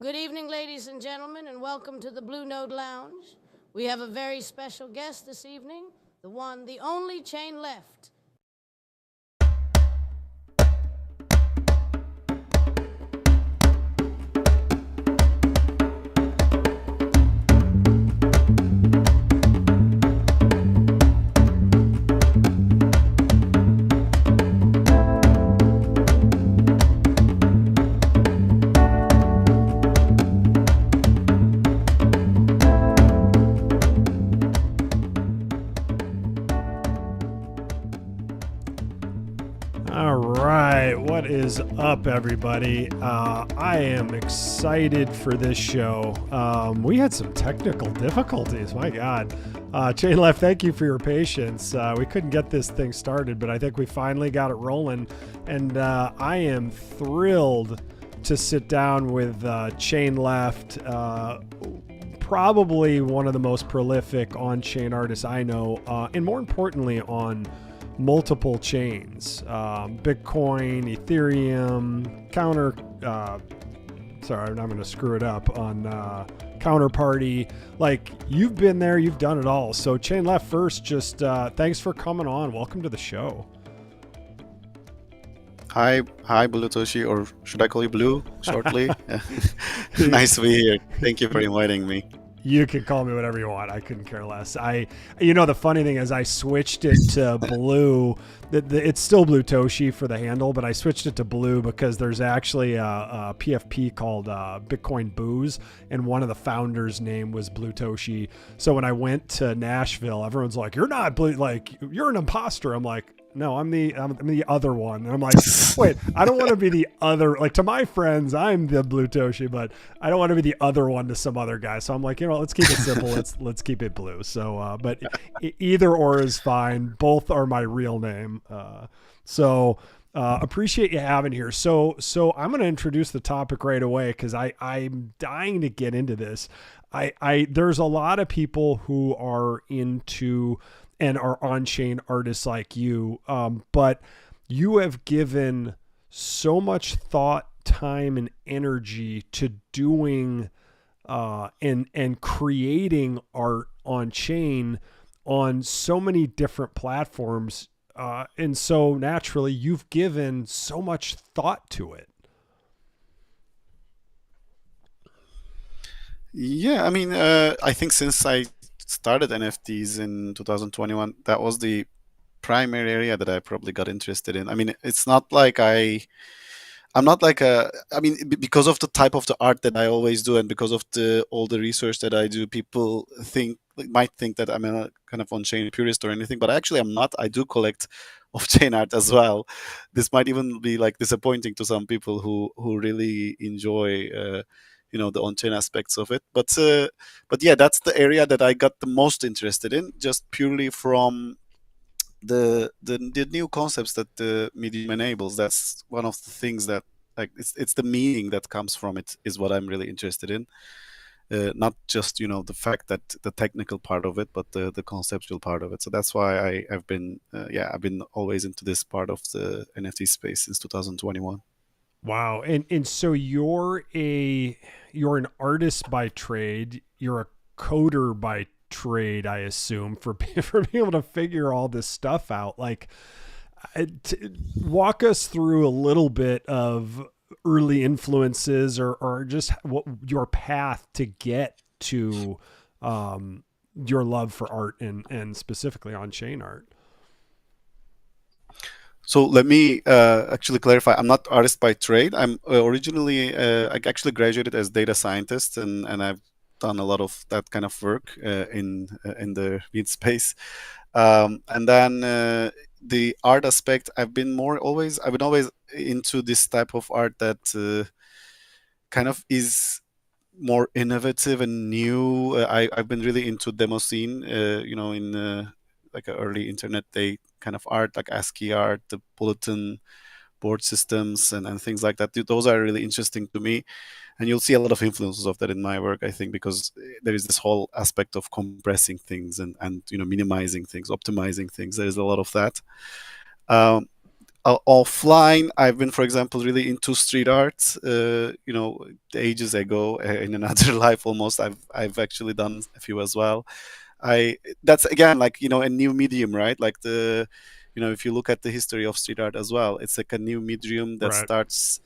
Good evening, ladies and gentlemen, and welcome to the Blue Note Lounge. We have a very special guest this evening, the one, the only Chainleft. All right, what is up, everybody? I am excited for this show. We had some technical difficulties, my God. Chainleft, thank you for your patience. We couldn't get this thing started, but I think we finally got it rolling. And I am thrilled to sit down with Chainleft, probably one of the most prolific on-chain artists I know, and more importantly, on multiple chains, Bitcoin, Ethereum, sorry, I'm going to screw it up, on Counterparty. Like, you've been there, you've done it all. So Chainleft, first, just thanks for coming on. Welcome to the show. Hi, Blue Toshi, or should I call you Blue shortly? Nice to be here. Thank you for inviting me. You can call me whatever you want. I couldn't care less. The funny thing is, I switched it to Blue. It's still Blue Toshi for the handle, but I switched it to Blue because there's actually a PFP called Bitcoin Booze, and one of the founders' name was Blue Toshi. So when I went to Nashville, everyone's like, "You're not Blue, like you're an imposter." I'm like, no, I'm the other one. And I'm like, wait, I don't want to be the other. Like, to my friends, I'm the Blue Toshi, but I don't want to be the other one to some other guy. So I'm like, let's keep it simple. Let's keep it Blue. So, but either or is fine. Both are my real name. Appreciate you having here. So I'm going to introduce the topic right away because I'm dying to get into this. There's a lot of people who are into and are on-chain artists like you, but you have given so much thought, time, and energy to doing and creating art on-chain on so many different platforms, and so naturally you've given so much thought to it. Yeah, I mean, I think since I started NFTs in 2021, that was the primary area that I probably got interested in. I mean, it's not like I'm not like because of the type of the art that I always do, and because of all the research that I do, people might think that I'm a kind of on-chain purist or anything, but actually I'm not. I do collect off-chain art as well. This might even be like disappointing to some people who really enjoy the on-chain aspects of it. But yeah, that's the area that I got the most interested in, just purely from the new concepts that the medium enables. That's one of the things that, like, it's the meaning that comes from it is what I'm really interested in. Not just the fact that the technical part of it, but the conceptual part of it. So that's why I've been always into this part of the NFT space since 2021. Wow. And so you're an artist by trade. You're a coder by trade, I assume, for for being able to figure all this stuff out. Like, walk us through a little bit of early influences, or just what your path to get to your love for art, and specifically on-chain art. So let me actually clarify. I'm not artist by trade. I'm originally I actually graduated as data scientist, and I've done a lot of that kind of work in the read space. And then the art aspect, I've been always into this type of art that kind of is more innovative and new. I've been really into demo scene, in like a early internet day kind of art, like ASCII art, the bulletin board systems, and things like that. Those are really interesting to me, and you'll see a lot of influences of that in my work, I think, because there is this whole aspect of compressing things and minimizing things, optimizing things. There is a lot of that. Um, offline, I've been, for example, really into street art. Ages ago, in another life almost, I've actually done a few as well. That's again like a new medium, right? Like if you look at the history of street art as well, it's like a new medium that Right. starts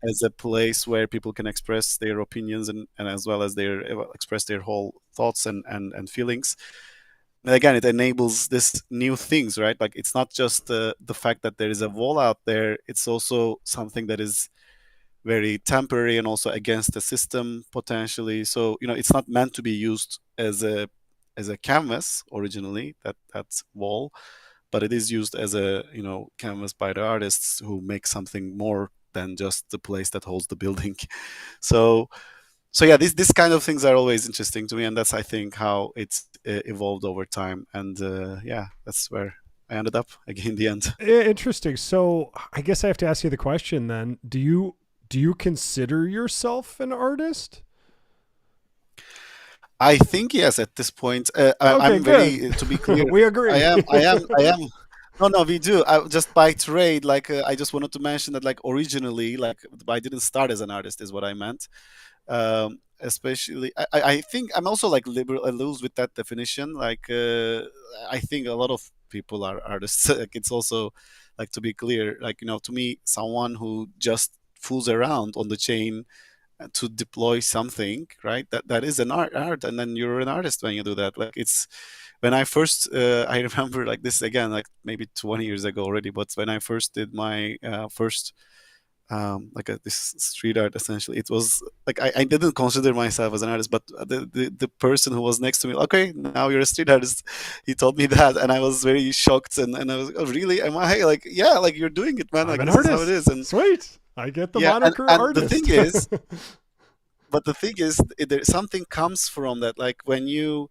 as a place where people can express their opinions and as well as express their whole thoughts and feelings. And again, it enables this new things, right? Like it's not just the fact that there is a wall out there, it's also something that is very temporary and also against the system potentially. So it's not meant to be used as a canvas originally, that wall, but it is used as a canvas by the artists who make something more than just the place that holds the building. So yeah, this kind of things are always interesting to me, and that's I think how it's evolved over time. And yeah, that's where I ended up again in the end. Interesting. So I guess I have to ask you the question then. Do you consider yourself an artist? I think yes. At this point, Okay, I'm very good. to be clear. We agree. I am. I am. I am. No, we do. Just by trade, like I just wanted to mention that, like originally, like I didn't start as an artist, is what I meant. Especially, I think I'm also like liberal, loose with that definition. Like I think a lot of people are artists. Like it's also like to be clear, like to me, someone who just fools around on the chain to deploy something, right, that is an art, and then you're an artist when you do that. Like it's when I first I remember, like this again, like maybe 20 years ago already, but when I first did my first this street art, essentially it was like I didn't consider myself as an artist, but the person who was next to me, okay, now you're a street artist, he told me that, and I was very shocked, and I was, oh really, am I? Like, yeah, like you're doing it, man, I'm like an this is how it artist. is. And Sweet. I get the yeah, moniker and the artist. thing is, but the thing is, there something comes from that. Like when you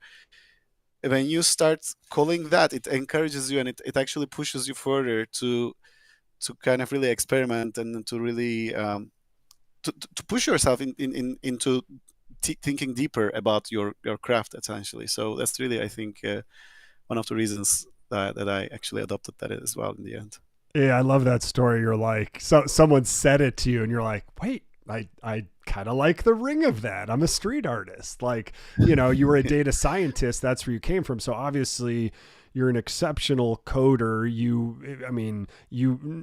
start calling that, it encourages you, and it actually pushes you further to kind of really experiment and to really to push yourself into thinking deeper about your craft, essentially. So that's really, I think, one of the reasons that I actually adopted that as well in the end. Yeah, I love that story. You're like, so someone said it to you, and you're like, wait, I kind of like the ring of that. I'm a street artist. Like, you were a data scientist. That's where you came from. So obviously, you're an exceptional coder.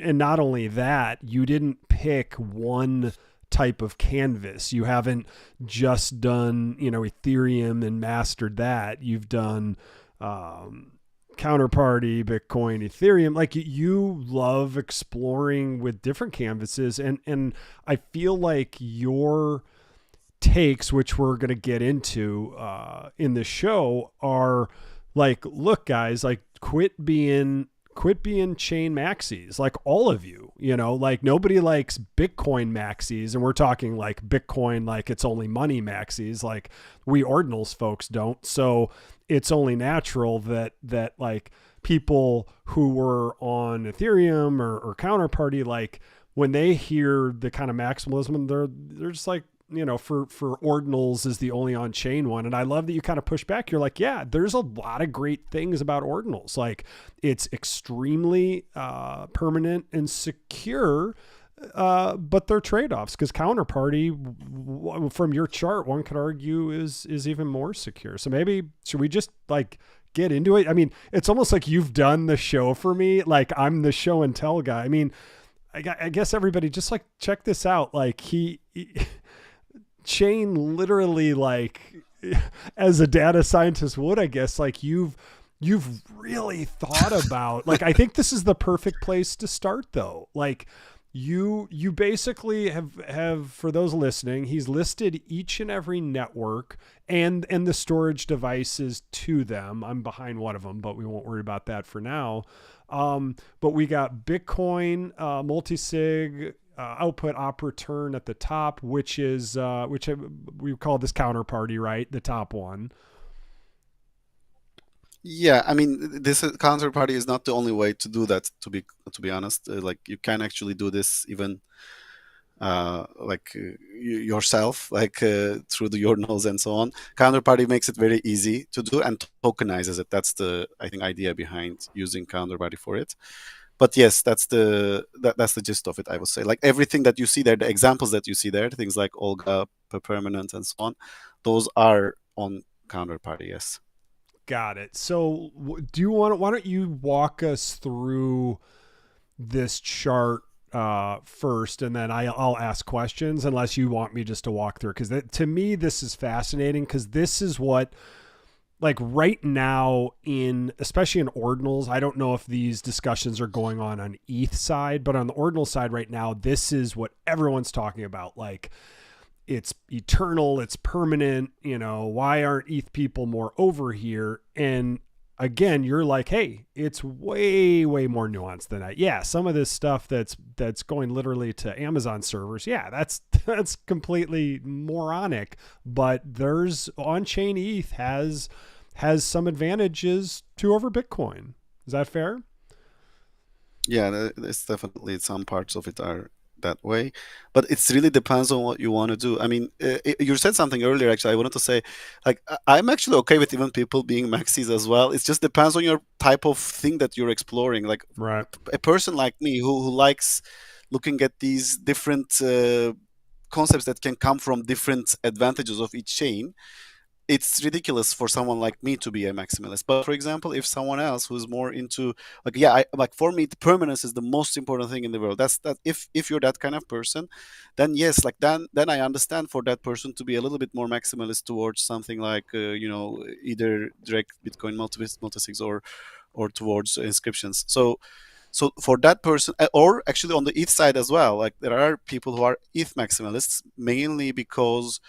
And not only that, you didn't pick one type of canvas. You haven't just done, Ethereum and mastered that. You've done, Counterparty, Bitcoin, Ethereum. Like you love exploring with different canvases, and I feel like your takes, which we're going to get into in the show, are like, look, guys, like quit being chain maxis, like all of you, like nobody likes Bitcoin maxis, and we're talking like Bitcoin, like it's only money maxis, like we ordinals folks don't. So it's only natural that like people who were on Ethereum or Counterparty, like when they hear the kind of maximalism, they're just like, for ordinals is the only on-chain one. And I love that you kind of push back. You're like, yeah, there's a lot of great things about ordinals. Like it's extremely permanent and secure, but they're trade-offs, because Counterparty, from your chart, one could argue is even more secure. So maybe should we just like get into it? I mean, it's almost like you've done the show for me. Like I'm the show and tell guy. I mean, I guess everybody just like check this out. Like he Chain literally, like as a data scientist would, I guess, like you've really thought about, like, I think this is the perfect place to start though. Like you basically have, for those listening, he's listed each and every network and the storage devices to them. I'm behind one of them, but we won't worry about that for now. But we got Bitcoin, multi-sig, output op return at the top, which is which we call this Counterparty, right? The top one. Yeah, I mean, this counterparty is not the only way to do that. To be honest, like you can actually do this even yourself, like through the journals and so on. Counterparty makes it very easy to do and tokenizes it. That's the, I think, idea behind using Counterparty for it. but yes, that's the gist of it, I would say. Like everything that you see there, the examples that you see there, things like Olga, Permanent, and so on, those are on Counterparty. Yes. Got it. So do you want? Why don't you walk us through this chart first, and then I'll ask questions, unless you want me just to walk through, because to me this is fascinating, because this is what, like right now, especially in ordinals, I don't know if these discussions are going on ETH side, but on the ordinal side right now, this is what everyone's talking about. Like, it's eternal, it's permanent, why aren't ETH people more over here? And again, you're like, hey, it's way, way more nuanced than that. Yeah, some of this stuff that's going literally to Amazon servers, yeah, that's completely moronic. But there's on-chain ETH has some advantages over Bitcoin. Is that fair? Yeah, it's definitely, some parts of it are that way, but it really depends on what you want to do. I mean, you said something earlier, actually, I wanted to say, like, I'm actually okay with even people being maxis as well. It just depends on your type of thing that you're exploring. Like, right, a person like me who likes looking at these different concepts that can come from different advantages of each chain, it's ridiculous for someone like me to be a maximalist. But for example, if someone else who's more into, like, yeah, like, for me, the permanence is the most important thing in the world. That's that. If you're that kind of person, then yes, like, then I understand for that person to be a little bit more maximalist towards something like either direct Bitcoin multisigs or towards inscriptions. So for that person, or actually on the ETH side as well, like, there are people who are ETH maximalists, mainly because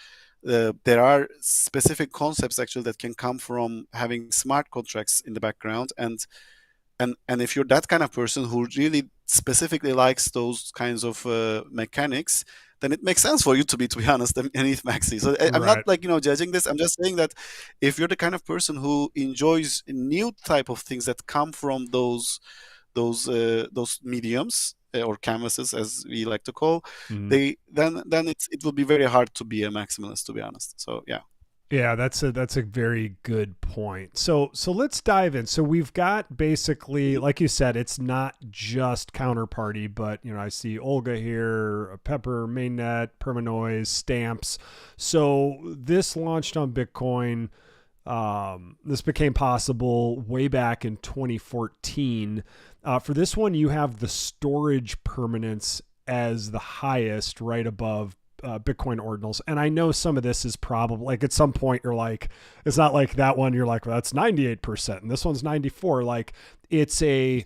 there are specific concepts actually that can come from having smart contracts in the background, and if you're that kind of person who really specifically likes those kinds of mechanics, then it makes sense for you to be honest, an ETH maxi. So I'm not, right. like, judging this. I'm just saying that if you're the kind of person who enjoys new type of things that come from those mediums, or canvases, as we like to call, Mhm. then it will be very hard to be a maximalist, to be honest. So yeah. Yeah, that's a very good point. So let's dive in. So we've got basically, like you said, it's not just Counterparty, but I see Olga here, Pepper, Mainnet, Permanoise, Stamps. So this launched on Bitcoin. This became possible way back in 2014. For this one, you have the storage permanence as the highest, right above Bitcoin ordinals. And I know some of this is probably, like, at some point you're like, it's not like that one, you're like, well, that's 98% and this one's 94. Like, it's a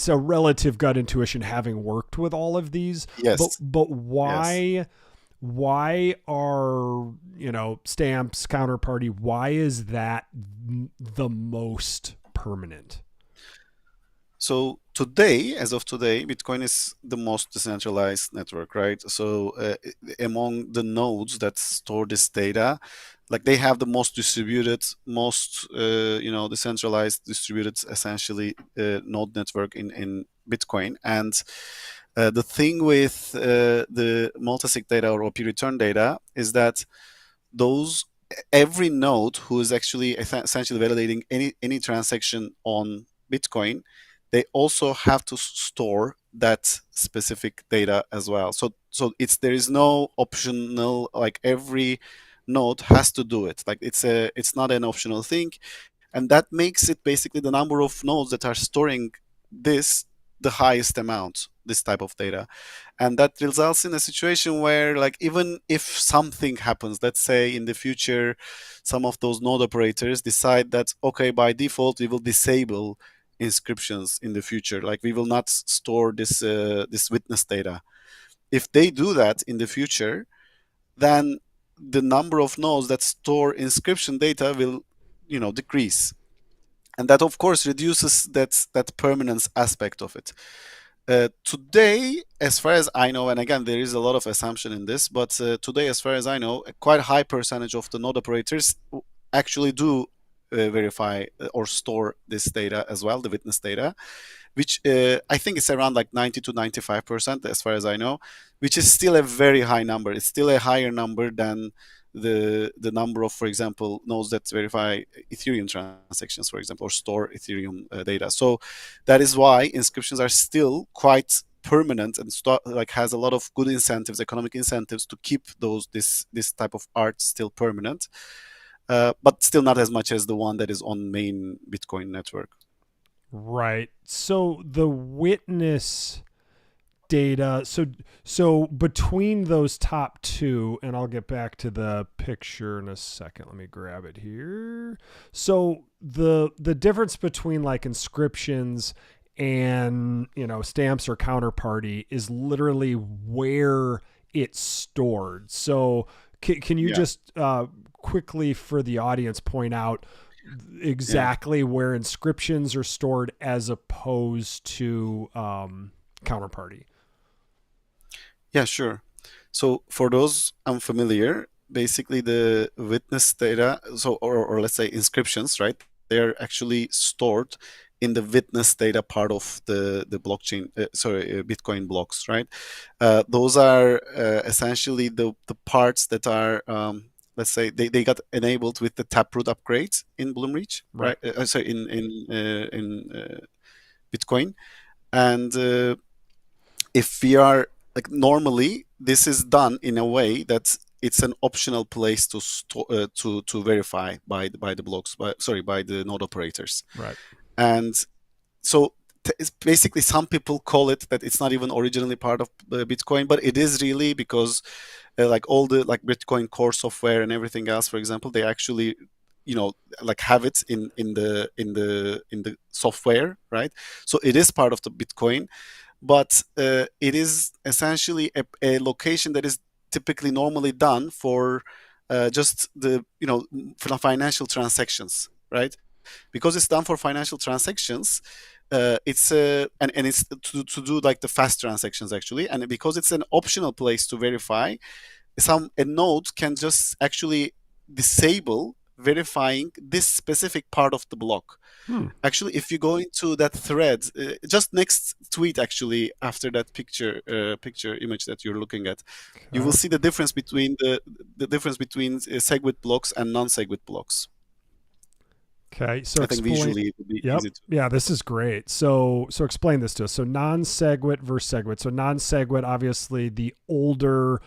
relative gut intuition, having worked with all of these. Yes. But Yes. why are, Stamps, Counterparty, why is that the most permanent? So today, as of today, Bitcoin is the most decentralized network, right? So among the nodes that store this data, like, they have the most distributed, most decentralized, distributed, essentially, node network in Bitcoin. And the thing with the multisig data or OP return data is that those every node who is actually essentially validating any transaction on Bitcoin, they also have to store that specific data as well. So there is no optional, like, every node has to do it. Like, it's not an optional thing, and that makes it basically the number of nodes that are storing the highest amount, this type of data. And that results in a situation where, like, even if something happens, let's say in the future some of those node operators decide that, okay, by default we will disable inscriptions in the future, like, we will not store this witness data. If they do that in the future, then the number of nodes that store inscription data will decrease, and that of course reduces that permanence aspect of it. Today, as far as I know, and again, there is a lot of assumption in this, but today, as far as I know, a quite high percentage of the node operators actually do verify or store this data as well, the witness data, which I think is around like 90 to 95%, as far as I know, which is still a very high number. It's still a higher number than the number of, for example, nodes that verify Ethereum transactions, for example, or store Ethereum data. So that is why inscriptions are still quite permanent and like has a lot of good incentives, economic incentives to keep this type of art still permanent, but still not as much as the one that is on main Bitcoin network. Right. So the witness data, so between those top two, and I'll get back to the picture in a second, let me grab it here. So the difference between like inscriptions and, you know, stamps or counterparty is literally where it's stored. So can you just quickly for the audience point out exactly where inscriptions are stored as opposed to counterparty? Yeah, sure. So for those unfamiliar, basically the witness data, so or let's say inscriptions, right? They're actually stored in the witness data part of the blockchain, Bitcoin blocks, right? Those are essentially the parts that are let's say they got enabled with the Taproot upgrades in Bloomreach, right? Sorry, in Bitcoin, and if we are like normally this is done in a way that it's an optional place to to verify by the blocks, by the node operators, right? And so it's basically some people call it that it's not even originally part of Bitcoin, but it is really because like all the like Bitcoin core software and everything else, for example, they actually like have it in the software, right? So it is part of the Bitcoin, but it is essentially a location that is typically normally done for just the for financial transactions, right? Because it's done for financial transactions, it's and it's to do like the fast transactions actually, and because it's an optional place to verify, a node can just actually disable verifying this specific part of the block. Actually, if you go into that thread, just next tweet actually after that picture image that you're looking at, you will see the difference between the difference between SegWit blocks and non-SegWit blocks. Okay, so I think visually it would be easy to. Yeah, this is great. So explain this to us. So non-SegWit versus SegWit. So non-SegWit, obviously the older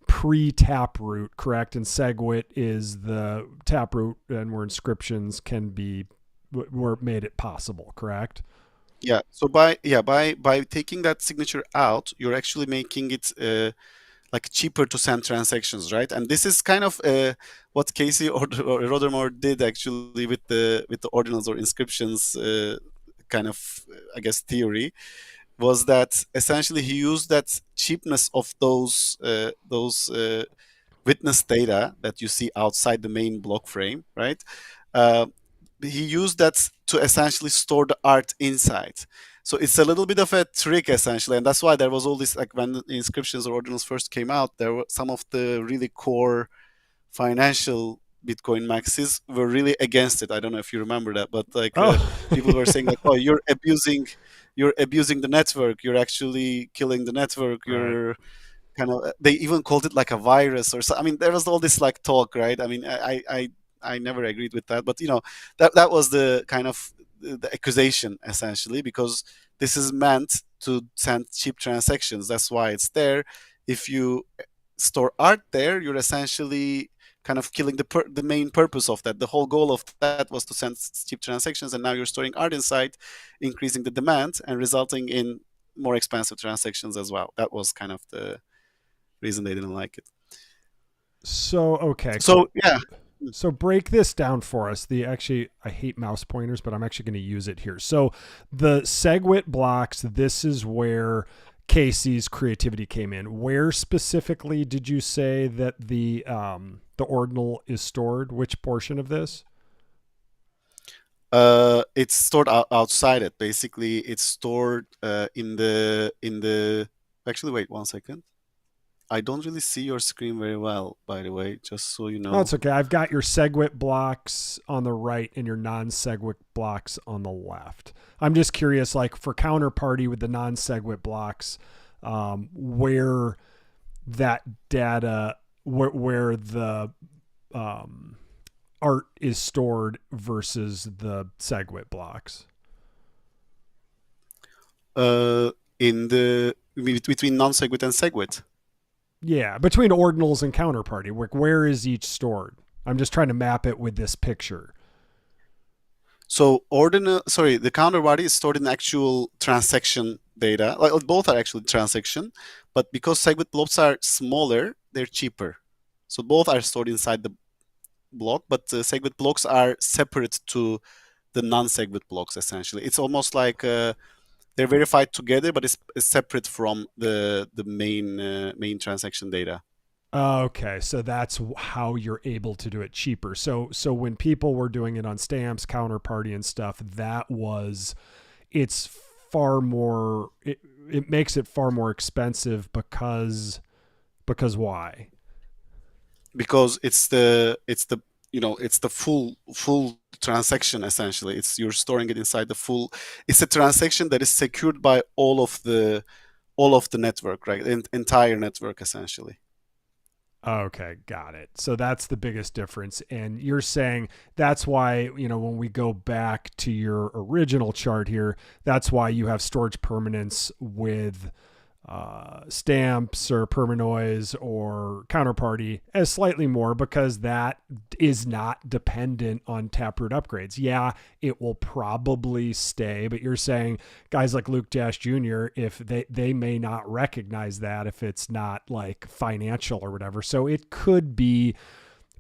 pre-Taproot, correct? And SegWit is the Taproot, and where inscriptions can be, where made it possible, correct? Yeah. So by taking that signature out, you're actually making it like cheaper to send transactions, right? And this is kind of what Casey or Rodermore did actually with the ordinals or inscriptions kind of I guess theory, was that essentially he used that cheapness of those witness data that you see outside the main block frame, right? He used that to essentially store the art inside. So it's a little bit of a trick essentially, and that's why there was all this, like when the inscriptions or ordinals first came out, there were some of the really core financial Bitcoin maxis were really against it. I don't know if you remember that, but like people were saying like, oh, you're abusing the network, you're actually killing the network, you're kind of, they even called it like a virus or so. I mean, there was all this like talk, right? I mean, I never agreed with that, but that was the kind of the accusation essentially, because this is meant to send cheap transactions. That's why it's there. If you store art there, you're essentially kind of killing the main purpose of that. The whole goal of that was to send cheap transactions, and now you're storing art inside, increasing the demand and resulting in more expensive transactions as well. That was kind of the reason they didn't like it. So okay. So yeah. So break this down for us. I hate mouse pointers, but I'm actually going to use it here. So the SegWit blocks, this is where Casey's creativity came in. Where specifically did you say that the ordinal is stored? Which portion of this? It's stored outside it. Basically, it's stored in the. Actually, wait 1 second. I don't really see your screen very well, by the way, just so you know. Oh, it's okay. I've got your SegWit blocks on the right and your non-SegWit blocks on the left. I'm just curious, like for counterparty with the non-SegWit blocks, where that data where the art is stored versus the SegWit blocks? In the between non-SegWit and SegWit. Yeah, between ordinals and counterparty, where is each stored? I'm just trying to map it with this picture. So the counterparty is stored in actual transaction data. Like both are actually transaction, but because SegWit blocks are smaller, they're cheaper. So both are stored inside the block, but the SegWit blocks are separate to the non-SegWit blocks. Essentially, it's almost like they're verified together, but it's separate from the main transaction data. Okay, so that's how you're able to do it cheaper. So when people were doing it on stamps, counterparty, and stuff, it's far more. It makes it far more expensive because why? Because it's the full transaction. Essentially, you're storing it inside the full. It's a transaction that is secured by all of the network, right? The entire network, essentially. Okay, got it. So that's the biggest difference. And you're saying that's why, when we go back to your original chart here, that's why you have storage permanence with stamps or permanoise or counterparty as slightly more, because that is not dependent on Taproot upgrades. Yeah, it will probably stay, but you're saying guys like Luke Dash Jr., if they may not recognize that if it's not like financial or whatever. So it could be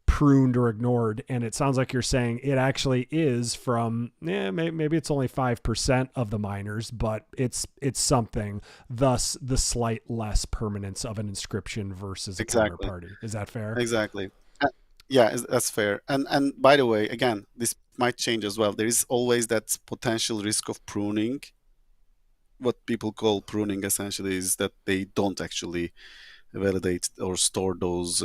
pruned or ignored, and it sounds like you're saying it actually is from maybe it's only 5% of the miners, but it's something, thus the slight less permanence of an inscription versus a counterparty. Is that fair? Exactly. Yeah, that's fair. And by the way, again, this might change as well. There is always that potential risk of pruning. What people call pruning essentially is that they don't actually validate or store those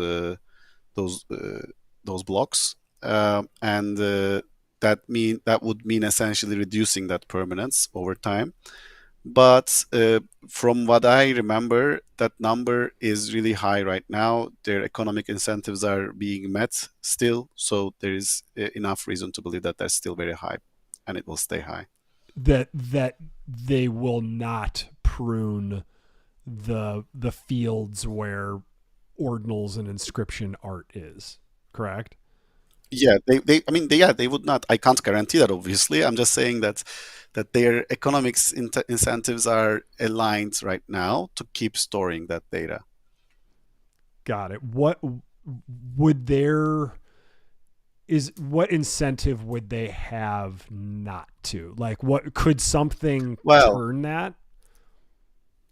blocks, and that would mean essentially reducing that permanence over time. But from what I remember, that number is really high right now. Their economic incentives are being met still, so there is enough reason to believe that they're still very high, and it will stay high. That they will not prune the fields where ordinals and inscription art is, correct? Yeah, they would not. I can't guarantee that, obviously. I'm just saying that their economics incentives are aligned right now to keep storing that data. Got it. What incentive would they have not to? Like, what could something turn that?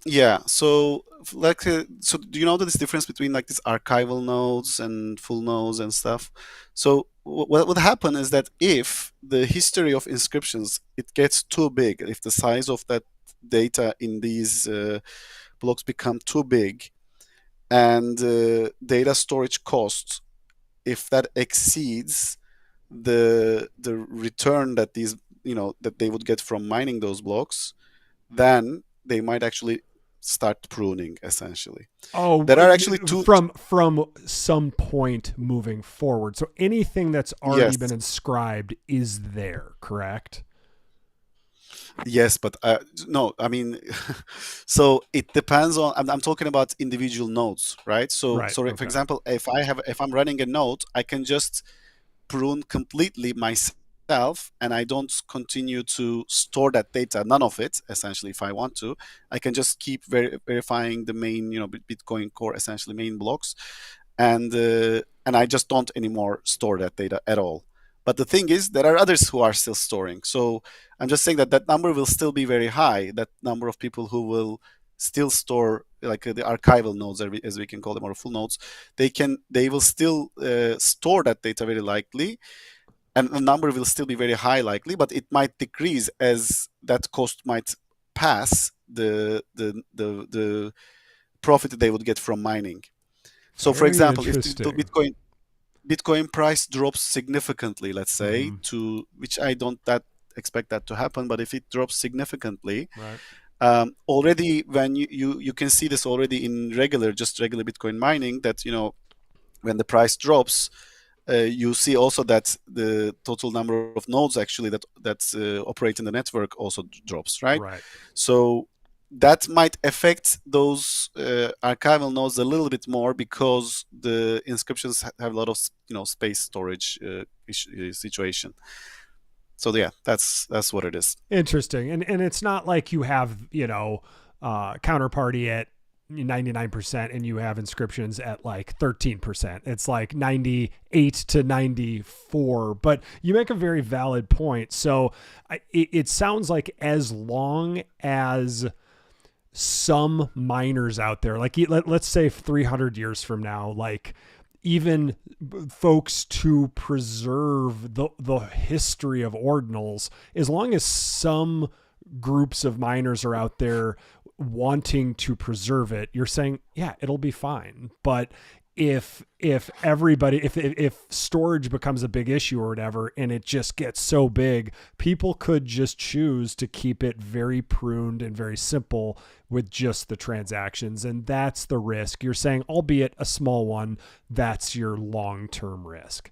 Yeah. So do you know this difference between like these archival nodes and full nodes and stuff? So what would happen is that if the history of inscriptions, it gets too big, if the size of that data in these blocks become too big, and data storage costs, if that exceeds the return that that they would get from mining those blocks, then they might actually start pruning, essentially. Oh, there are actually two from some point moving forward. So anything that's already been inscribed is there, correct? Yes, but no, I mean, so it depends on. I'm talking about individual nodes, right? So, okay. For example, if I'm running a node, I can just prune completely myself, and I don't continue to store that data, none of it, essentially. If I want to, I can just keep verifying the main, Bitcoin core, essentially main blocks, and I just don't anymore store that data at all. But the thing is, there are others who are still storing. So I'm just saying that number will still be very high. That number of people who will still store, like the archival nodes, as we can call them, or full nodes, they will still store that data very likely, and the number will still be very high likely, but it might decrease as that cost might pass the profit that they would get from mining. So, for example, if the Bitcoin price drops significantly, let's say, to which I don't expect that to happen, but if it drops significantly, already when you can see this already in regular Bitcoin mining, that when the price drops, you see also that the total number of nodes actually that operate in the network also drops, right? Right. So that might affect those archival nodes a little bit more because the inscriptions have a lot of space storage situation. So yeah, that's what it is. Interesting. And it's not like you have, counterparty at 99% and you have inscriptions at like 13%. It's like 98 to 94. But you make a very valid point. So it sounds like as long as some miners out there, like let's say 300 years from now, like even folks to preserve the history of ordinals, as long as some groups of miners are out there wanting to preserve it, you're saying, yeah, it'll be fine. But if everybody, if storage becomes a big issue or whatever, and it just gets so big, people could just choose to keep it very pruned and very simple with just the transactions. And that's the risk. You're saying, albeit a small one, that's your long-term risk.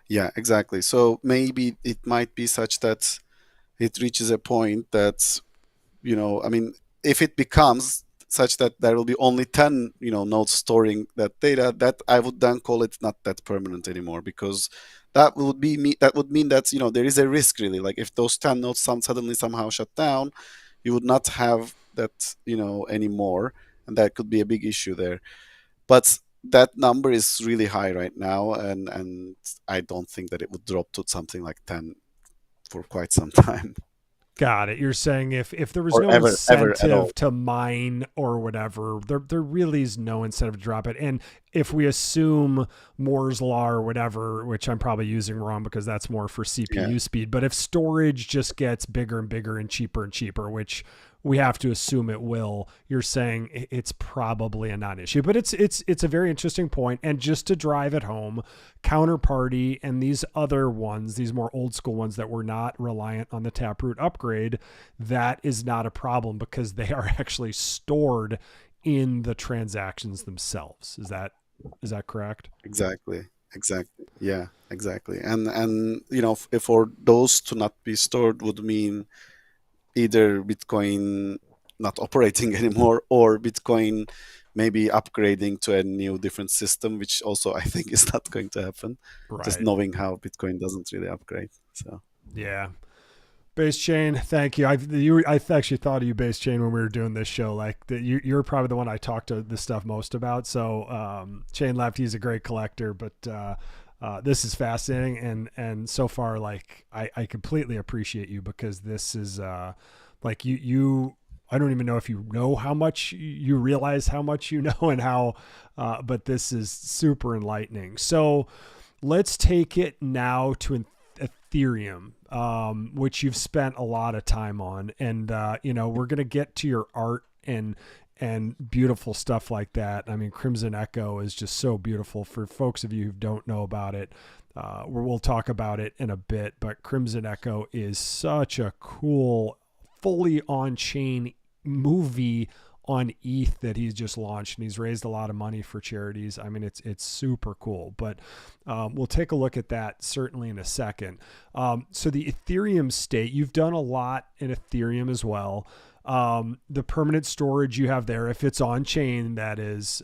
Yeah, exactly. So maybe it might be such that it reaches a point that, I mean, if it becomes such that there will be only 10 nodes storing that data, that I would then call it not that permanent anymore, because that would mean that there is a risk, really, like if those 10 nodes suddenly somehow shut down, you would not have that anymore, and that could be a big issue there. But that number is really high right now, and I don't think that it would drop to something like 10 for quite some time. Got it. You're saying if there was Or no ever at all. incentive to mine or whatever, there really is no incentive to drop it. And if we assume Moore's law or whatever, which I'm probably using wrong because that's more for CPU speed, but if storage just gets bigger and bigger and cheaper, which we have to assume it will, you're saying it's probably a non-issue. But it's a very interesting point. And just to drive it home, Counterparty and these other ones, these more old school ones that were not reliant on the Taproot upgrade, that is not a problem because they are actually stored in the transactions themselves. Is that correct? Exactly. Yeah, exactly. And if for those to not be stored would mean either Bitcoin not operating anymore or Bitcoin maybe upgrading to a new different system, which also I think is not going to happen. Right. Just knowing how Bitcoin doesn't really upgrade. So yeah. Base Chain, thank you. I actually thought of you, Base Chain, when we were doing this show. Like you're probably the one I talk to this stuff most about. So Chainleft, he's a great collector, but this is fascinating, and so far, like I completely appreciate you because this is like you. I don't even know if you know how much you realize how much you know and how, but this is super enlightening. So let's take it now to Ethereum, which you've spent a lot of time on, and we're gonna get to your art and beautiful stuff like that. I mean, Crimson Echo is just so beautiful. For folks of you who don't know about it, we'll talk about it in a bit, but Crimson Echo is such a cool, fully on-chain movie on ETH that he's just launched, and he's raised a lot of money for charities. I mean, it's super cool, but we'll take a look at that certainly in a second. So the Ethereum state, you've done a lot in Ethereum as well. The permanent storage you have there, if it's on chain, that is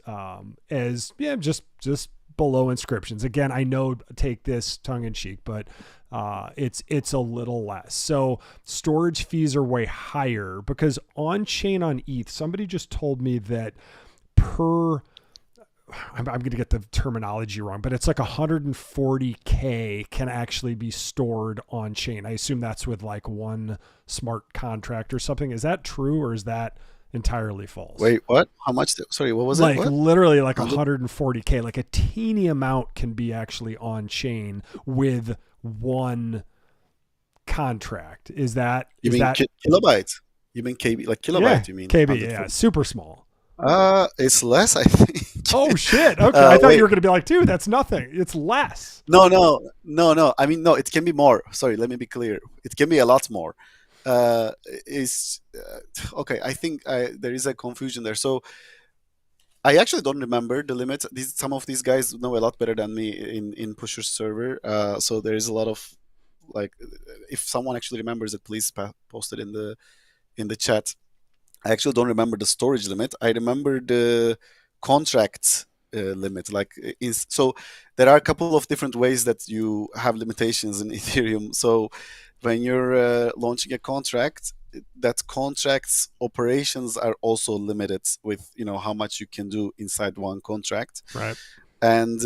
just below inscriptions. Again, I know, take this tongue in cheek, but it's a little less. So storage fees are way higher because on chain on ETH, somebody just told me that I'm going to get the terminology wrong, but it's like 140K can actually be stored on chain. I assume that's with like one smart contract or something. Is that true, or is that entirely false? Wait, what? How much? Sorry, what was like it? Like literally like 140K, like a teeny amount can be actually on chain with one contract. Is that kilobyte? You mean KB? Like kilobyte? Yeah, you mean KB? Yeah, super small. It's less, I think. Oh shit! Okay, I thought you were going to be like, dude, that's nothing. It's less. No. I mean, no, it can be more. Sorry, let me be clear. It can be a lot more. Okay, I think there is a confusion there. So I actually don't remember the limit. Some of these guys know a lot better than me in Pusher server. So there is a lot of like, if someone actually remembers it, please post it in the chat. I actually don't remember the storage limit. I remember the contract limit. So there are a couple of different ways that you have limitations in Ethereum. So when you're launching a contract, that contract's operations are also limited with how much you can do inside one contract, Right. and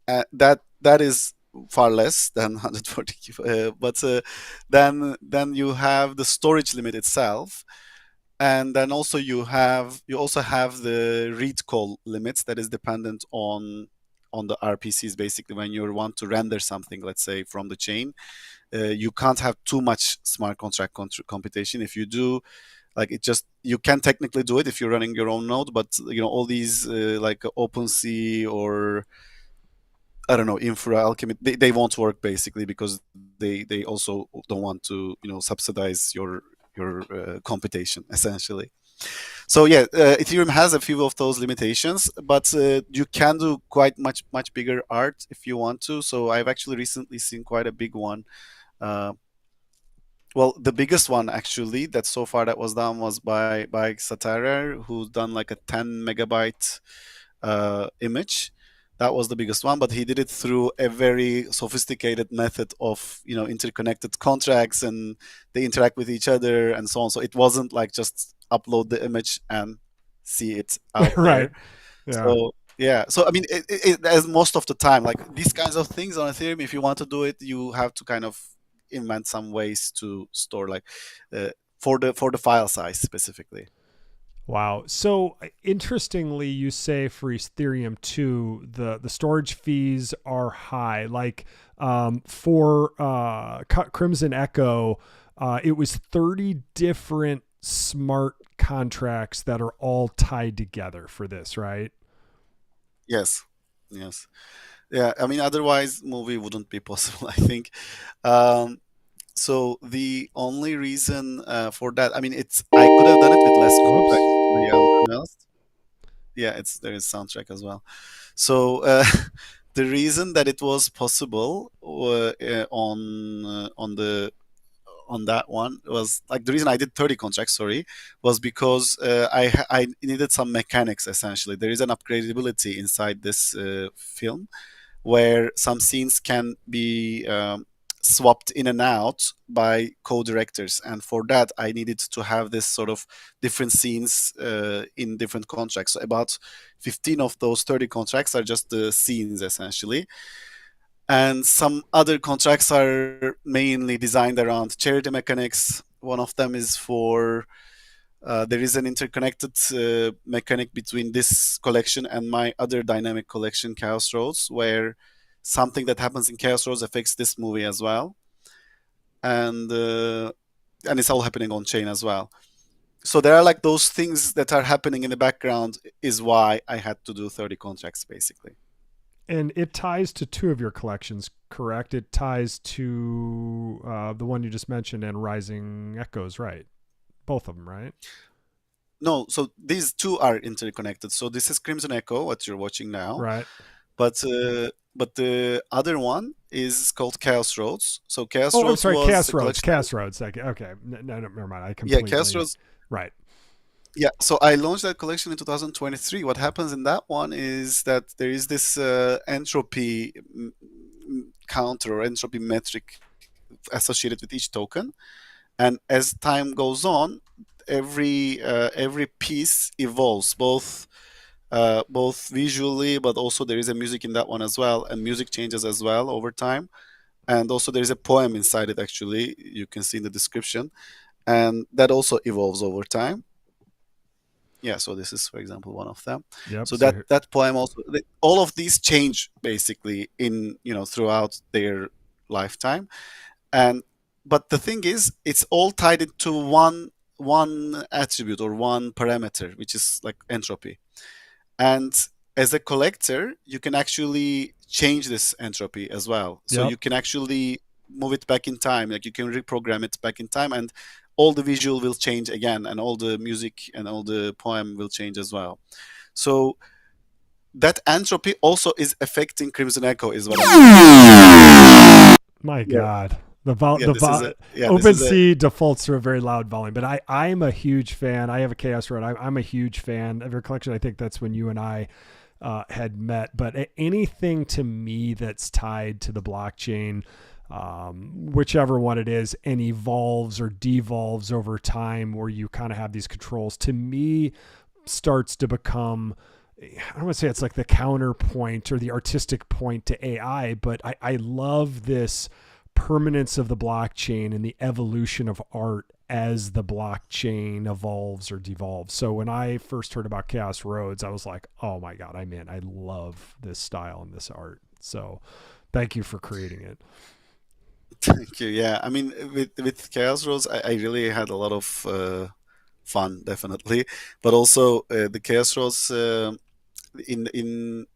that is far less than 140. But then you have the storage limit itself, and then also you also have the read call limits that is dependent on the RPCs. Basically, when you want to render something, let's say from the chain, you can't have too much smart contract computation. If you do, like, you can technically do it if you're running your own node, but all these like OpenSea or I don't know, Infra Alchemy, they won't work basically because they also don't want to subsidize your computation essentially. So yeah, Ethereum has a few of those limitations, but you can do quite much bigger art if you want to. So I've actually recently seen quite a big one. Uh, well, the biggest one actually that so far that was done was by Satarer, who's done like a 10 megabyte image. That was the biggest one, but he did it through a very sophisticated method of interconnected contracts, and they interact with each other and so on. So it wasn't like just upload the image and see it out Right. there. Yeah. So yeah, so I mean, as most of the time, like these kinds of things on Ethereum, if you want to do it, you have to kind of invent some ways to store, like for the file size specifically. Wow. So interestingly, you say for Ethereum 2, the storage fees are high. Like for Crimson Echo, it was 30 different smart contracts that are all tied together for this, right? Yes, yes, yeah. I mean, otherwise, movie wouldn't be possible. I think. Um, so the only reason for that, I mean, I could have done it with less contracts, Whoops. to be honest. Yeah, there is soundtrack as well. So the reason that it was possible on that one was, like, the reason I did 30 contracts, sorry, was because I needed some mechanics essentially. There is an upgradability inside this film where some scenes can be swapped in and out by co-directors, and for that I needed to have this sort of different scenes in different contracts. So about 15 of those 30 contracts are just the scenes essentially, and some other contracts are mainly designed around charity mechanics. One of them is for there is an interconnected mechanic between this collection and my other dynamic collection, Chaos Roads, where something that happens in Chaos Roads affects this movie as well, and it's all happening on chain as well. So there are like those things that are happening in the background, is why I had to do 30 contracts basically. And it ties to two of your collections, correct? It ties to the one you just mentioned and Rising Echoes, right? Both of them, right? No, so these two are interconnected. So this is Crimson Echo, what you're watching now, Right. but the other one is called Chaos Roads. So Chaos Oh, I'm Roads sorry, was Chaos a Roads. collection. Chaos Roads. Okay. No, never mind. I Yeah, Chaos completely. Roads. Right. Yeah, so I launched that collection in 2023. What happens in that one is that there is this entropy counter or entropy metric associated with each token, and as time goes on, every piece evolves, both visually, but also there is a music in that one as well, and music changes as well over time. And also there is a poem inside it, actually, you can see in the description, and that also evolves over time. Yeah, so this is, for example, one of them. Yep. So So that poem also, all of these change basically in throughout their lifetime. And but the thing is, it's all tied into one attribute or one parameter, which is like entropy. And as a collector, you can actually change this entropy as well. So yep. you can actually move it back in time. Like, you can reprogram it back in time, and all the visual will change again, and all the music and all the poem will change as well. So that entropy also is affecting Crimson Echo, is what I'm. My Yeah. God. Yeah, this is OpenSea defaults to a very loud volume, but I'm a huge fan. I have a Chaos Road. I'm a huge fan of your collection. I think that's when you and I had met. But anything to me that's tied to the blockchain, whichever one it is, and evolves or devolves over time, where you kind of have these controls, to me starts to become, I don't want to say it's like the counterpoint or the artistic point to AI, but I love this permanence of the blockchain and the evolution of art as the blockchain evolves or devolves. So when I first heard about Chaos Roads, I was like, oh my God, I'm in. I love this style and this art. So thank you for creating it. Thank you. Yeah, I mean, with Chaos Roads, I really had a lot of fun, definitely. But also the Chaos Roads in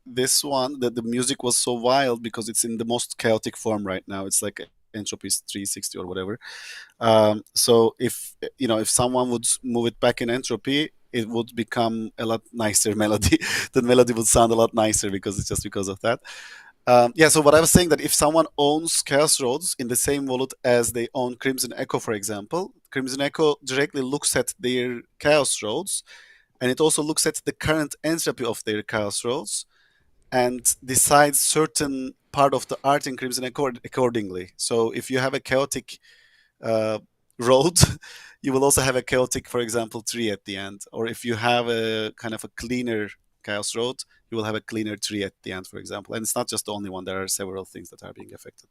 this one, the music was so wild because it's in the most chaotic form right now. It's like entropy is 360 or whatever. So if someone would move it back in entropy, it would become a lot nicer melody. The melody would sound a lot nicer because it's just because of that. Yeah, so what I was saying, that if someone owns Chaos Roads in the same wallet as they own Crimson Echo, for example, Crimson Echo directly looks at their Chaos Roads, and it also looks at the current entropy of their Chaos Roads, and decides certain part of the art in Crimson Echo accordingly. So if you have a chaotic uh, road, you will also have a chaotic, for example, tree at the end. Or if you have a kind of a cleaner Chaos Road, you will have a cleaner tree at the end, for example. And it's not just the only one. There are several things that are being affected.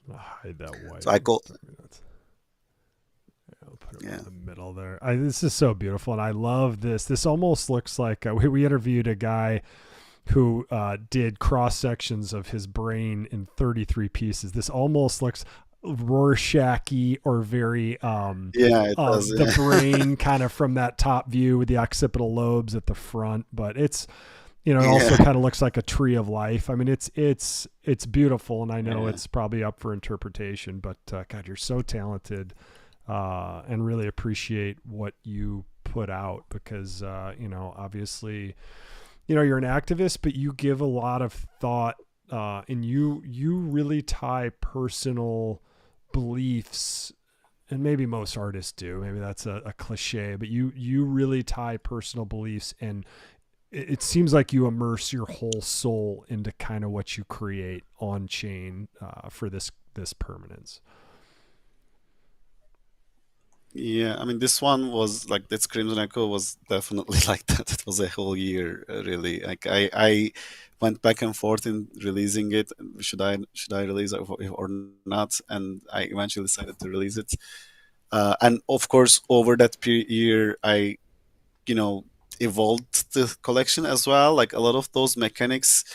I'll hide that white. So I call. I'll put it in the middle there. This is so beautiful, and I love this. This almost looks like we interviewed a guy who did cross sections of his brain in 33 pieces. This almost looks Rorschach-y or very the brain kind of from that top view with the occipital lobes at the front, but it's it also kind of looks like a tree of life. I mean, it's beautiful, and I know it's probably up for interpretation, but God, you're so talented, and really appreciate what you put out because obviously you're an activist, but you give a lot of thought, and you really tie personal beliefs, and maybe most artists do, maybe that's a cliche, but you really tie personal beliefs, and it seems like you immerse your whole soul into kind of what you create on chain for this permanence. Yeah, I mean, this one was like, this Crimson Echo was definitely like that. It was a whole year, really. Like I went back and forth in releasing it. Should I release it or not? And I eventually decided to release it. And of course, over that year, I, evolved the collection as well. Like a lot of those mechanics,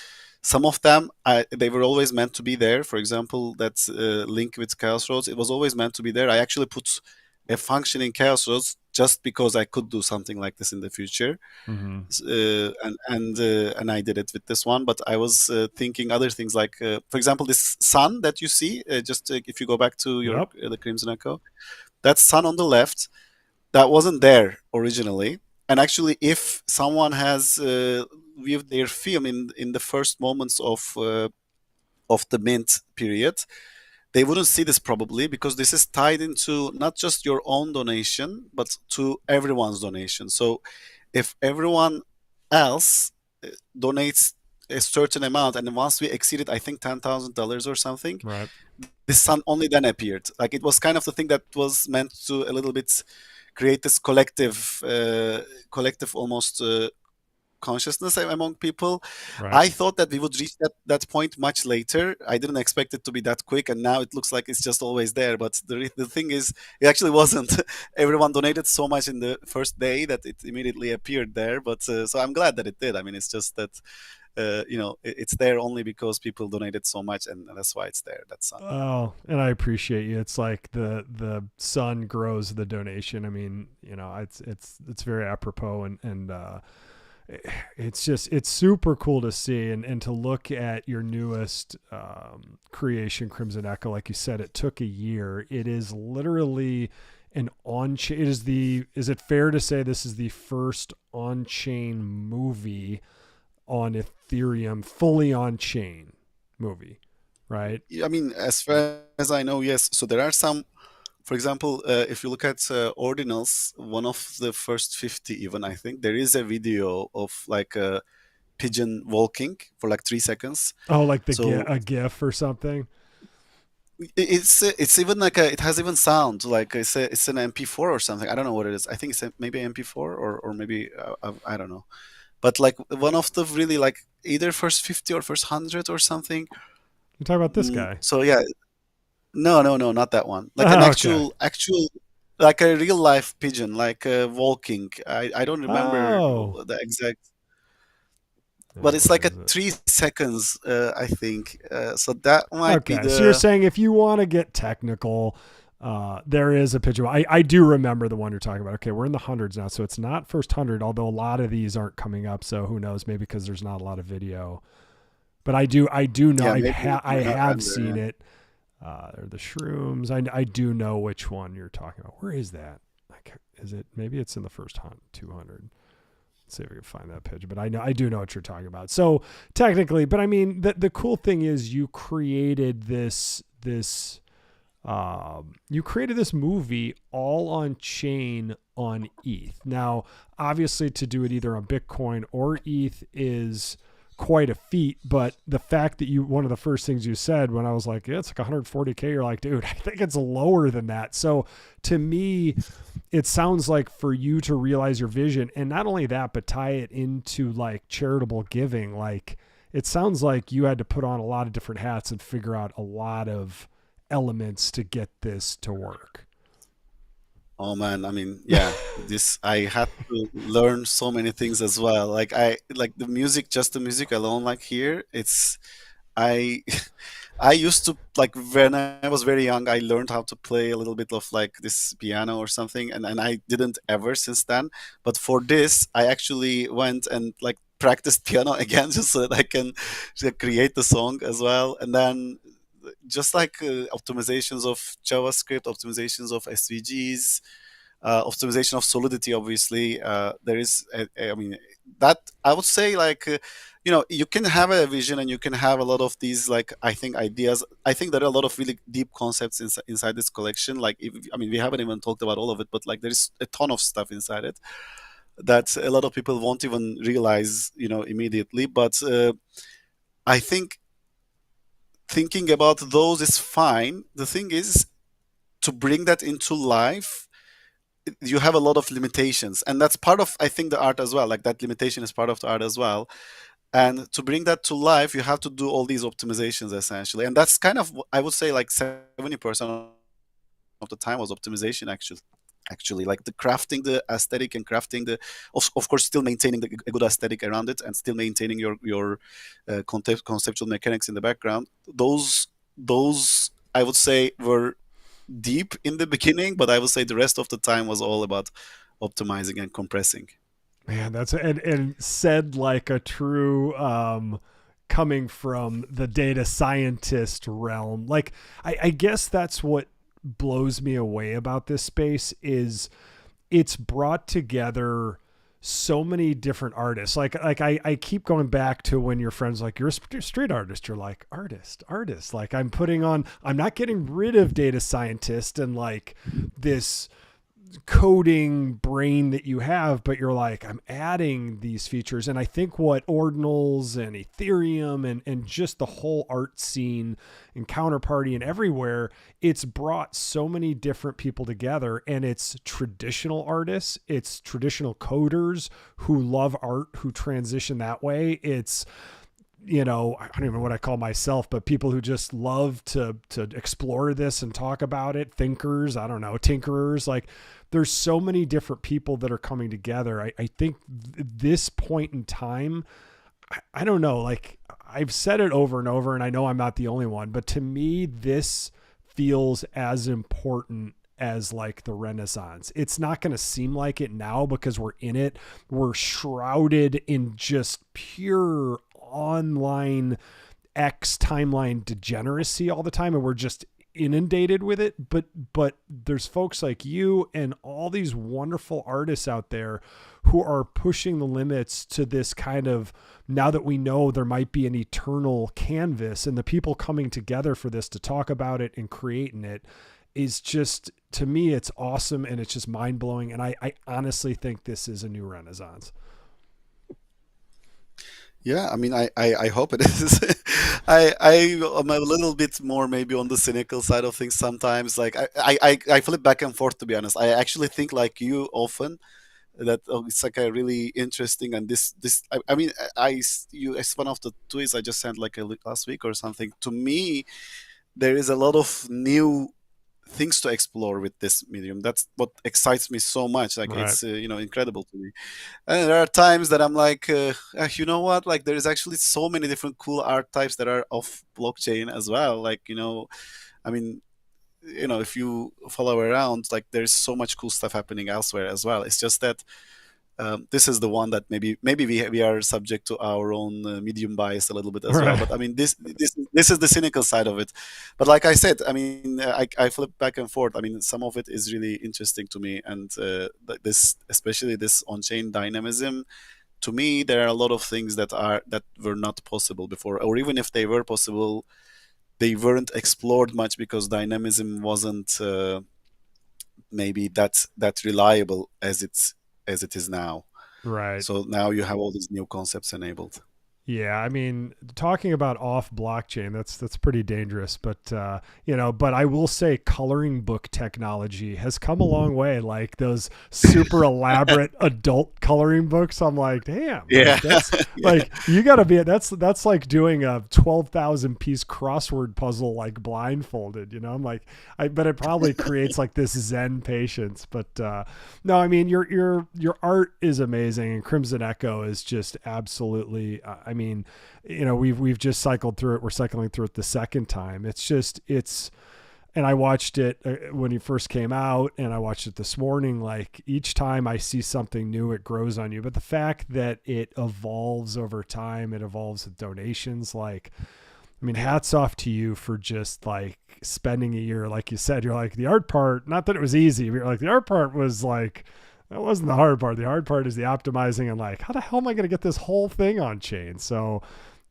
some of them, they were always meant to be there. For example, that link with Chaos Roads, it was always meant to be there. I actually put a function in Chaos Roads just because I could do something like this in the future. Mm-hmm. And I did it with this one, but I was thinking other things like, for example, this sun that you see, if you go back to your the Crimson Echo, that sun on the left, that wasn't there originally. And actually, if someone has viewed their film in the first moments of the mint period, they wouldn't see this probably, because this is tied into not just your own donation, but to everyone's donation. So if everyone else donates a certain amount, and once we exceeded, I think, $10,000 or something, right, this sun only then appeared. Like, it was kind of the thing that was meant to a little bit create this collective almost consciousness among people. right. I thought that we would reach that point much later. I didn't expect it to be that quick, and now it looks like it's just always there. But the thing is, it actually wasn't. Everyone donated so much in the first day that it immediately appeared there. But so I'm glad that it did. I mean, it's just that it's there only because people donated so much, and that's why it's there. That sun. Oh, and I appreciate you. It's like the sun grows the donation. I mean, it's very apropos, and it's super cool to see and to look at your newest creation, Crimson Echo. Like you said, it took a year. It is literally an on-chain, is it fair to say this is the first on-chain movie on Ethereum, fully on-chain movie, right? I mean, as far as I know, yes. So there are some, for example, if you look at Ordinals, one of the first 50 even, I think, there is a video of like a pigeon walking for like 3 seconds. Oh, like So a GIF or something? it's even like it has even sound, like it's an MP4 or something. I don't know what it is. I think it's maybe MP4 or maybe I don't know. But like one of the really like either first 50 or first 100 or something. You talk about this guy. So yeah, no, not that one. Like an Oh, okay. actual, like a real life pigeon, like walking. I don't remember Oh. the exact, but Yeah, it's where like a is it? 3 seconds, I think. So that might be Okay, so you're the saying if you want to get technical, there is a picture. I do remember the one you're talking about. Okay, we're in the hundreds now, so it's not first 100, although a lot of these aren't coming up, so who knows, maybe because there's not a lot of video. But I do know, yeah, I maybe not have under, seen yeah. it. They're the shrooms. I do know which one you're talking about. Where is that? Like, is it, maybe it's in the first 200. Let's see if we can find that picture. But I do know what you're talking about. So technically, but I mean, the cool thing is you created this movie all on chain on ETH. Now, obviously, to do it either on Bitcoin or ETH is quite a feat, but the fact that one of the first things you said when I was like, yeah, it's like 140K, you're like, dude, I think it's lower than that. So to me, it sounds like for you to realize your vision, and not only that, but tie it into like charitable giving, like it sounds like you had to put on a lot of different hats and figure out a lot of elements to get this to work. Oh man, I mean, yeah, this I had to learn so many things as well. Like I like the music, just the music alone. Like here, it's I I used to like when I was very young, I learned how to play a little bit of like this piano or something, and I didn't ever since then. But for this, I actually went and like practiced piano again just so that I can create the song as well. And then just like optimizations of JavaScript, optimizations of SVGs, optimization of Solidity. Obviously, there is. I mean, that I would say like. You can have a vision and you can have a lot of these like I think ideas. I think there are a lot of really deep concepts inside this collection. Like I mean we haven't even talked about all of it, but like there's a ton of stuff inside it that a lot of people won't even realize immediately. But I think thinking about those is fine. The thing is to bring that into life, you have a lot of limitations, and that's part of I think the art as well. Like that limitation is part of the art as well. And to bring that to life, you have to do all these optimizations essentially. And that's kind of, I would say, like 70% of the time was optimization actually like the crafting the aesthetic and crafting the of course still maintaining a good aesthetic around it and still maintaining your conceptual mechanics in the background. Those I would say were deep in the beginning, but I would say the rest of the time was all about optimizing and compressing. Man, that's and said like a true coming from the data scientist realm. Like I guess that's what blows me away about this space is it's brought together so many different artists. Like I keep going back to when your friends like you're a street artist. You're like artist. Like I'm not getting rid of data scientist and like this coding brain that you have, but you're like, I'm adding these features. And I think what ordinals and Ethereum and just the whole art scene and Counterparty and everywhere, it's brought so many different people together, and it's traditional artists, it's traditional coders who love art, who transition that way. It's, I don't even know what I call myself, but people who just love to explore this and talk about it, thinkers, I don't know, tinkerers, like there's so many different people that are coming together. I think this point in time, I don't know, like I've said it over and over and I know I'm not the only one, but to me, this feels as important as like the Renaissance. It's not going to seem like it now because we're in it. We're shrouded in just pure online X timeline degeneracy all the time. And we're just inundated with it, but there's folks like you and all these wonderful artists out there who are pushing the limits to this kind of, now that we know there might be an eternal canvas, and the people coming together for this to talk about it and creating it is just, to me, it's awesome, and it's just mind blowing. And I honestly think this is a new renaissance. Yeah, I mean, I hope it is. I am a little bit more maybe on the cynical side of things sometimes. Like I flip back and forth, to be honest. I actually think like you often that it's like a really interesting, and this I mean you, it's one of the tweets I just sent like last week or something. To me, there is a lot of new things to explore with this medium. That's what excites me so much. Like Right. it's incredible to me. And there are times that I'm like, you know what? Like there is actually so many different cool art types that are off blockchain as well. Like I mean, if you follow around, like there's so much cool stuff happening elsewhere as well. It's just that this is the one that maybe we are subject to our own medium bias a little bit as well. Right. But I mean, this is the cynical side of it. But like I said, I mean, I flip back and forth. I mean, some of it is really interesting to me, and this, especially this on-chain dynamism. To me, there are a lot of things that were not possible before, or even if they were possible, they weren't explored much because dynamism wasn't maybe that reliable as it is now. Right. So now you have all these new concepts enabled. Yeah, I mean, talking about off blockchain, that's pretty dangerous. But but I will say, coloring book technology has come a long way. Like those super elaborate adult coloring books, I'm like, damn, Yeah, like that's yeah, like you got to be. That's like doing a 12,000 piece crossword puzzle like blindfolded. I'm like, but it probably creates like this Zen patience. But no, I mean, your art is amazing, and Crimson Echo is just absolutely. I mean, we've just cycled through it. We're cycling through it the second time. And I watched it when it first came out, and I watched it this morning. Like each time I see something new, it grows on you. But the fact that it evolves over time, it evolves with donations. Like, I mean, hats off to you for just like spending a year. Like you said, you're like, the art part, not that it was easy, but you're like, the art part was like, that wasn't the hard part. The hard part is the optimizing and like, how the hell am I going to get this whole thing on chain? So,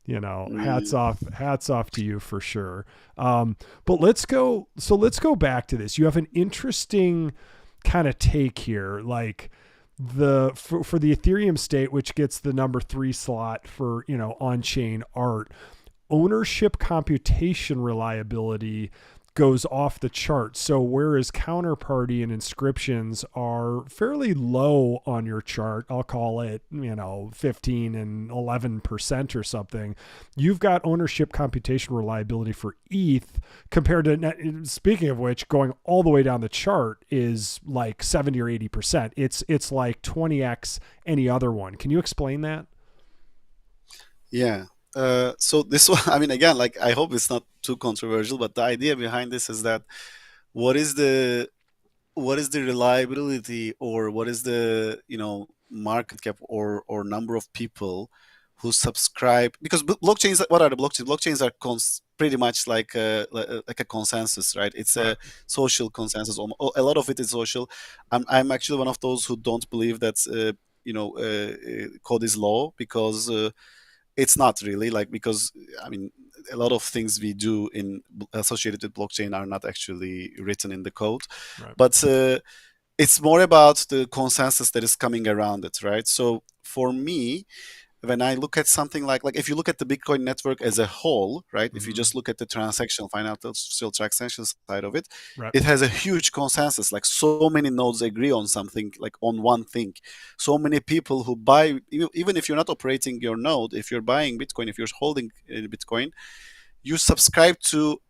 hats mm, off to you for sure. But let's go. So let's go back to this. You have an interesting kind of take here, like for the Ethereum state, which gets the number 3 slot for on chain art. Ownership computation reliability goes off the chart. So whereas counterparty and inscriptions are fairly low on your chart, I'll call it, 15 and 11% or something, you've got ownership computation reliability for ETH compared to, speaking of which, going all the way down the chart is like 70 or 80%. It's like 20x any other one. Can you explain that? yeah. So this one, I mean, again, like I hope it's not too controversial, but the idea behind this is that what is the what is the reliability, or what is the market cap, or number of people who subscribe, because blockchains, what are the blockchains are pretty much like a consensus, right? It's Right. a social consensus. A lot of it is social. I'm actually one of those who don't believe that code is law, because it's not really, like, because I mean, a lot of things we do in associated with blockchain are not actually written in the code, Right. but it's more about the consensus that is coming around it, right? So for me, when I look at something like if you look at the Bitcoin network as a whole, right? If you Mm-hmm. just look at the transactional financial transaction side of it, Right. it has a huge consensus. Like so many nodes agree on something, like on one thing. So many people who buy, even if you're not operating your node, if you're buying Bitcoin, if you're holding Bitcoin, you subscribe to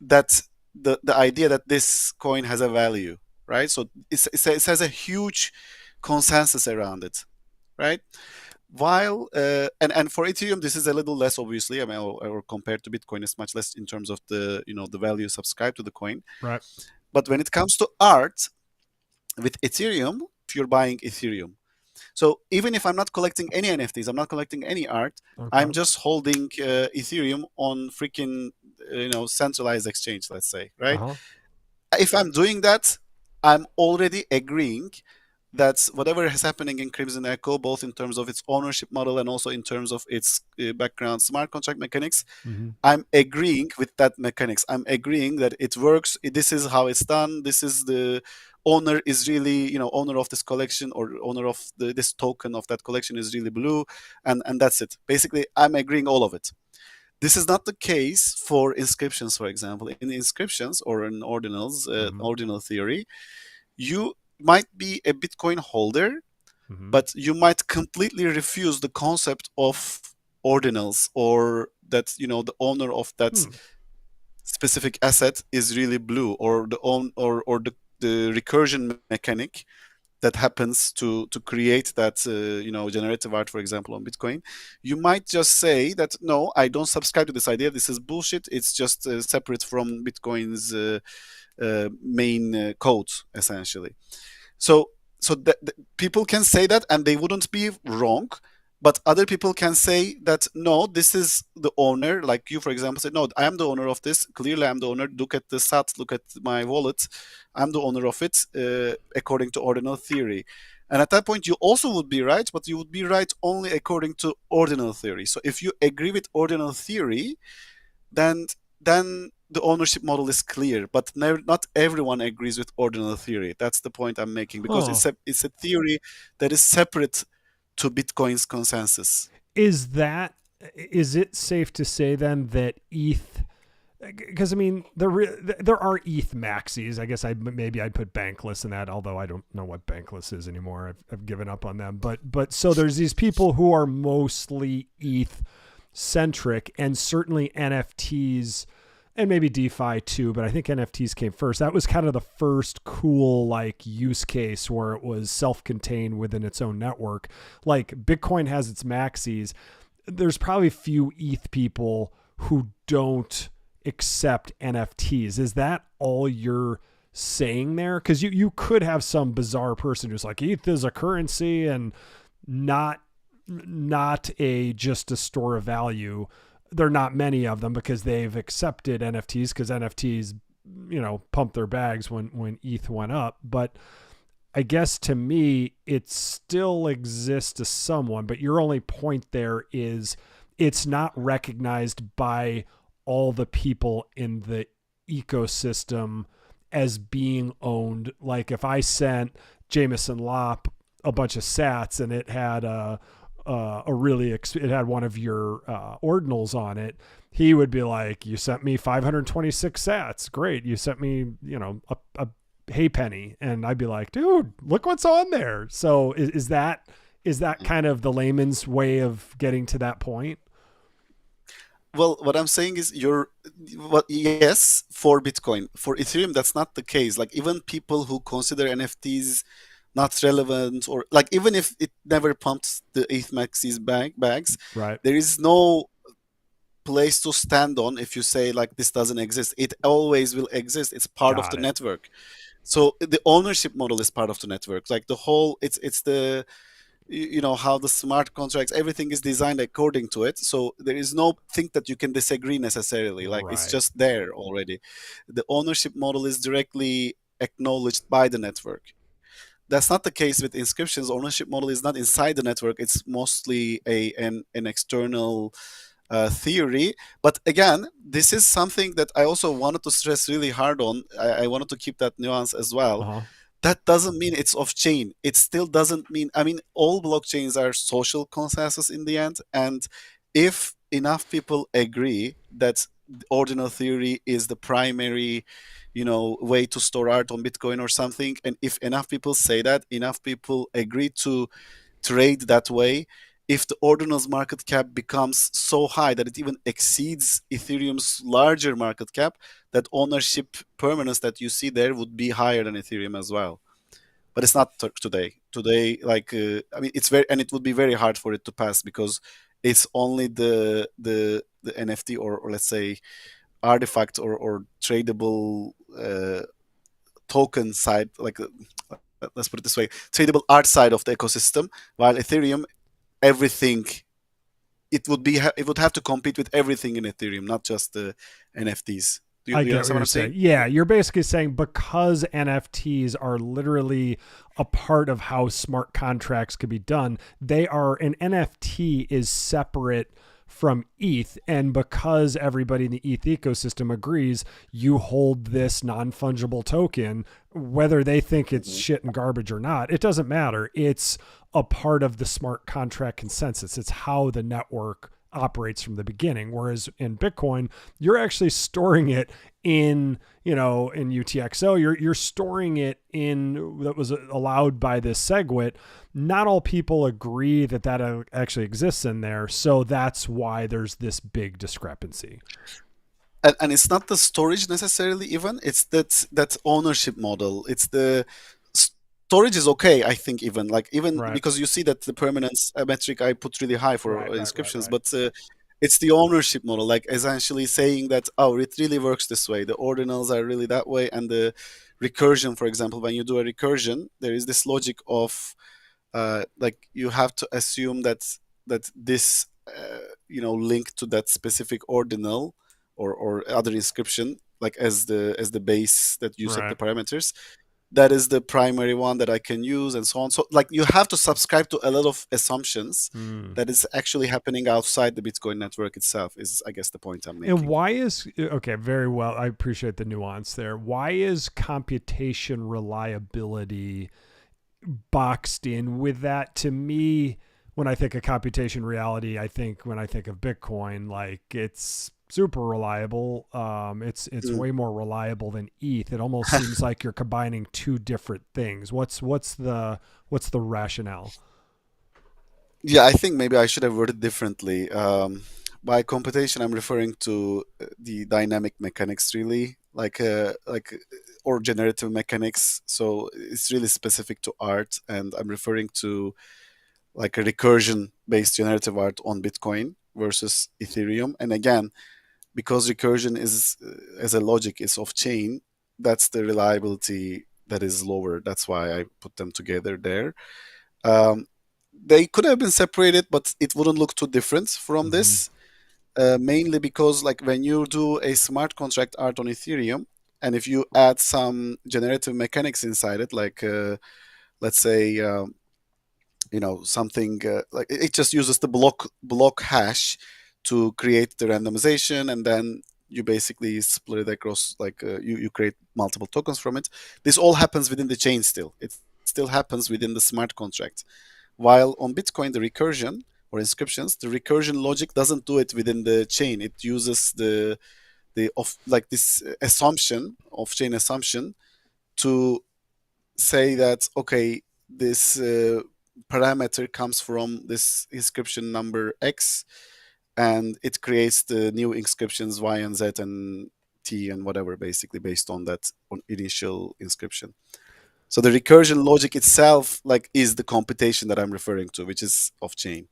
that the idea that this coin has a value, right? So it has a huge consensus around it, right? While and for Ethereum, this is a little less, obviously. I mean, or compared to Bitcoin, it's much less in terms of the value subscribed to the coin. Right. But when it comes to art, with Ethereum, if you're buying Ethereum, so even if I'm not collecting any NFTs, I'm not collecting any art, Okay. I'm just holding Ethereum on freaking centralized exchange, let's say, right? Uh-huh. If I'm doing that, I'm already agreeing that whatever is happening in Crimson Echo, both in terms of its ownership model and also in terms of its background smart contract mechanics, Mm-hmm. I'm agreeing with that mechanics. I'm agreeing that it works. This is how it's done. This is the owner is really, owner of this collection, or owner of this token of that collection is really blue, and that's it. Basically, I'm agreeing all of it. This is not the case for inscriptions, for example. In inscriptions or in ordinals, ordinal theory, you might be a Bitcoin holder, but you might completely refuse the concept of ordinals, or that the owner of that specific asset is really blue, or the recursion mechanic that happens to create that generative art, for example, on Bitcoin. You might just say that no, I don't subscribe to this idea. This is bullshit. It's just separate from Bitcoin's main code, essentially. So people can say that and they wouldn't be wrong, but other people can say that no, this is the owner. Like you, for example, say no, I am the owner of this. Clearly, I'm the owner. Look at the SAT. Look at my wallet. I'm the owner of it, according to ordinal theory. And at that point, you also would be right, but you would be right only according to ordinal theory. So if you agree with ordinal theory, then the ownership model is clear, but not everyone agrees with ordinal theory. That's the point I'm making, because it's a theory that is separate to Bitcoin's consensus. Is it safe to say then that ETH, because I mean there are ETH maxis. I guess maybe I'd put Bankless in that, although I don't know what Bankless is anymore. I've given up on them. But so there's these people who are mostly ETH centric, and certainly NFTs and maybe DeFi too, but I think NFTs came first. That was kind of the first cool like use case where it was self-contained within its own network. Like Bitcoin has its maxis. There's probably few ETH people who don't accept NFTs. Is that all you're saying there? Because you could have some bizarre person who's like, ETH is a currency and not just a store of value. There are not many of them because they've accepted NFTs, because NFTs, pumped their bags when ETH went up. But I guess to me, it still exists to someone, but your only point there is it's not recognized by all the people in the ecosystem as being owned. Like if I sent Jameson Lopp a bunch of sats and it had it had one of your ordinals on it, he would be like, you sent me 526 sats. Great. You sent me, a hay penny. And I'd be like, dude, look what's on there. So is that kind of the layman's way of getting to that point? Well, what I'm saying is yes, for Bitcoin. For Ethereum, that's not the case. Like even people who consider NFTs not relevant, or like even if it never pumped the ETH maxis bags, right, there is no place to stand on if you say like this doesn't exist. It always will exist. It's part of the network. So the ownership model is part of the network. Like the whole, it's the how the smart contracts, everything is designed according to it. So there is no thing that you can disagree necessarily. Like it's just there already. The ownership model is directly acknowledged by the network. That's not the case with inscriptions. Ownership model is not inside the network. It's mostly an external theory. But again, this is something that I also wanted to stress really hard on. I wanted to keep that nuance as well. That doesn't mean it's off chain. It still doesn't mean, all blockchains are social consensus in the end. And if enough people agree that ordinal theory is the primary, way to store art on Bitcoin or something, and if enough people say that, enough people agree to trade that way, if the ordinal's market cap becomes so high that it even exceeds Ethereum's larger market cap, that ownership permanence that you see there would be higher than Ethereum as well. But it's not today. Today, it's it would be very hard for it to pass, because it's only the NFT, or let's say artifact or tradable token side, let's put it this way, tradable art side of the ecosystem, while Ethereum, everything it would have to compete with everything in Ethereum, not just the NFTs. Do I you get what understand what you're I'm saying. saying? Yeah, you're basically saying because NFTs are literally a part of how smart contracts could be done, an NFT is separate from ETH, and because everybody in the ETH ecosystem agrees, you hold this non-fungible token, whether they think it's shit and garbage or not, it doesn't matter. It's a part of the smart contract consensus. It's how the network operates from the beginning. Whereas in Bitcoin, you're actually storing it in UTXO, you're storing it in that was allowed by this SegWit. Not all people agree that actually exists in there. So that's why there's this big discrepancy. And it's not the storage necessarily, even it's that ownership model. It's the storage is okay, I think, even Right. because you see that the permanence metric I put really high for Right. inscriptions, but it's the ownership model, like essentially saying that, oh, it really works this way, the ordinals are really that way, and the recursion, for example, when you do a recursion, there is this logic of like you have to assume that this link to that specific ordinal or other inscription, like as the base that you set the Right. parameters, that is the primary one that I can use, and so on. So like you have to subscribe to a lot of assumptions that is actually happening outside the Bitcoin network itself, is I guess the point I'm And making. why is, okay, very well. I appreciate the nuance there. Why is computation reliability boxed in with that? To me, when I think of computation reality, when I think of Bitcoin, like it's super reliable. It's way more reliable than ETH. It almost seems like you're combining two different things. What's the rationale? Yeah, I think maybe I should have worded differently. By computation, I'm referring to the dynamic mechanics, really, or generative mechanics. So it's really specific to art, and I'm referring to like a recursion-based generative art on Bitcoin versus Ethereum. And again, because recursion is as a logic is off-chain, that's the reliability that is lower. That's why I put them together there. Um, they could have been separated, but it wouldn't look too different from this. Mainly because, like, when you do a smart contract art on Ethereum, and if you add some generative mechanics inside it, like let's say something like it just uses the block hash to create the randomization, and then you basically split it across, like you create multiple tokens from it. This all happens within the chain. Still, it still happens within the smart contract. While on Bitcoin, the recursion or inscriptions, the recursion logic doesn't do it within the chain. It uses the of like this assumption of chain assumption to say that, okay, this parameter comes from this inscription number X, and it creates the new inscriptions Y and Z and T and whatever, basically based on that initial inscription. So the recursion logic itself, like, is the computation that I'm referring to, which is off chain.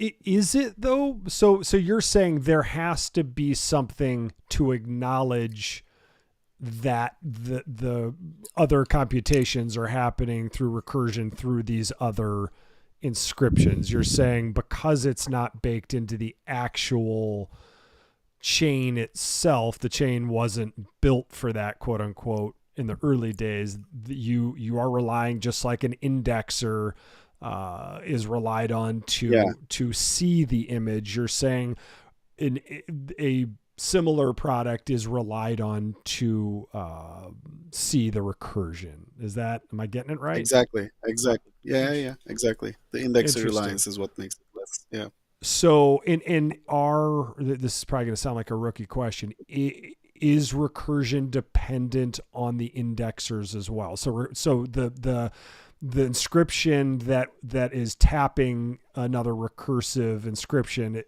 Is it though? So you're saying there has to be something to acknowledge that the other computations are happening through recursion through these other inscriptions. You're saying because it's not baked into the actual chain itself, the chain wasn't built for that, quote unquote, in the early days. You are relying, just like an indexer is relied on to see the image. You're saying a similar product is relied on to see the recursion. Am I getting it right? Exactly. Yeah, exactly. The indexer reliance is what makes it less. Yeah. So this is probably going to sound like a rookie question. Is recursion dependent on the indexers as well? So the inscription that is tapping another recursive inscription,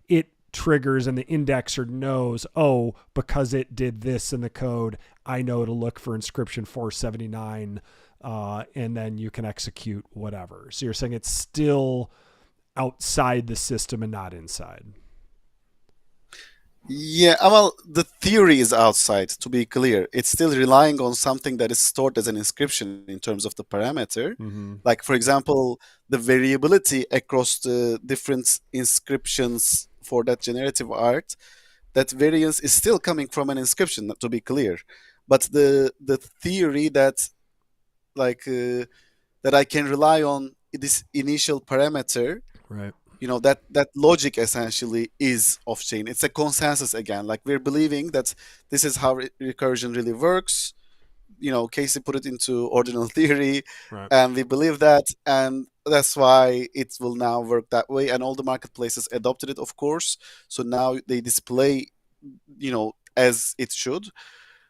it triggers, and the indexer knows, oh, because it did this in the code, I know to look for inscription 479, and then you can execute whatever. So you're saying it's still outside the system and not inside. Yeah, well, the theory is outside, to be clear. It's still relying on something that is stored as an inscription in terms of the parameter. Mm-hmm. Like, for example, the variability across the different inscriptions for that generative art, that variance is still coming from an inscription, to be clear. But the theory that like that I can rely on this initial parameter, Right. that logic essentially is off chain. It's a consensus again, like we're believing that this is how recursion really works. Casey put it into ordinal theory, Right. and we believe that, and that's why it will now work that way, and all the marketplaces adopted it, of course. So now they display as it should.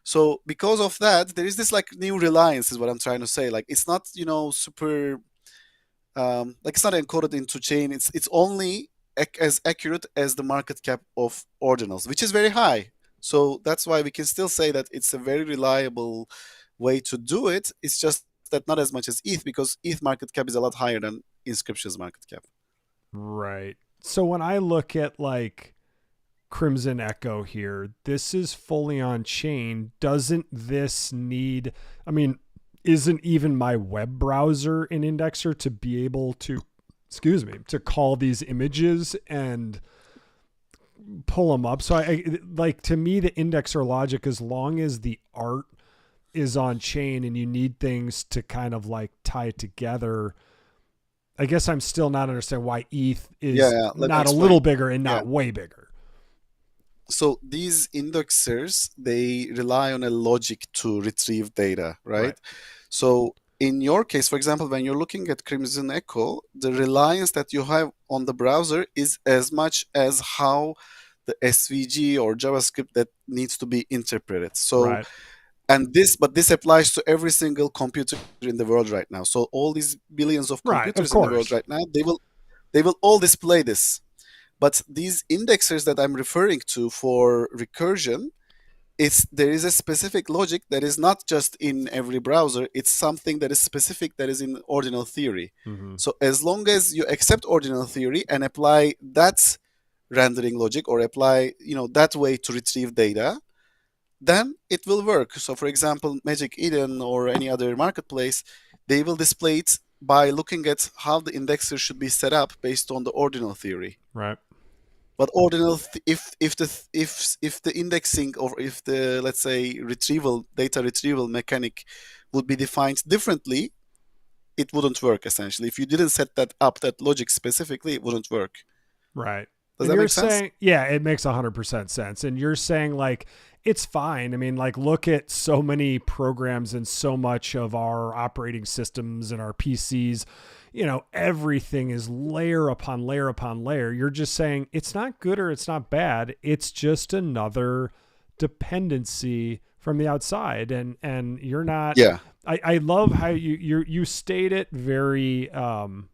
So because of that, there is this like new reliance, is what I'm trying to say. Like it's not super, like it's not encoded into chain. It's only as accurate as the market cap of ordinals, which is very high. So that's why we can still say that it's a very reliable way to do it. It's just that not as much as ETH, because ETH market cap is a lot higher than Inscription's market cap. Right. So when I look at like Crimson Echo here, this is fully on chain. Doesn't this need, I mean, isn't even my web browser an indexer to be able to, to call these images and pull them up? So I like, to me, the indexer logic, as long as the art is on chain and you need things to kind of like tie it together, I guess I'm still not understanding why ETH is not a little bigger and not way bigger. So these indexers, they rely on a logic to retrieve data, right? So in your case, for example, when you're looking at Crimson Echo, the reliance that you have on the browser is as much as how the SVG or JavaScript that needs to be interpreted. So, and this applies to every single computer in the world right now. So all these billions of computers in the world right now, they will all display this. But these indexers that I'm referring to for recursion, there is a specific logic that is not just in every browser. It's something that is specific, that is in ordinal theory. Mm-hmm. So as long as you accept ordinal theory and apply that rendering logic, or apply that way to retrieve data, then it will work. So for example, Magic Eden or any other marketplace, they will display it by looking at how the indexer should be set up based on the ordinal theory. Right. But ordinal, if the indexing, or if the, let's say, data retrieval mechanic would be defined differently, it wouldn't work. Essentially, if you didn't set that up, that logic specifically, it wouldn't work. Right. Does that make sense? Yeah, it makes 100% sense. And you're saying like it's fine. I mean, like look at so many programs and so much of our operating systems and our PCs. Everything is layer upon layer upon layer. You're just saying it's not good or it's not bad. It's just another dependency from the outside. And you're not, I love how you state it very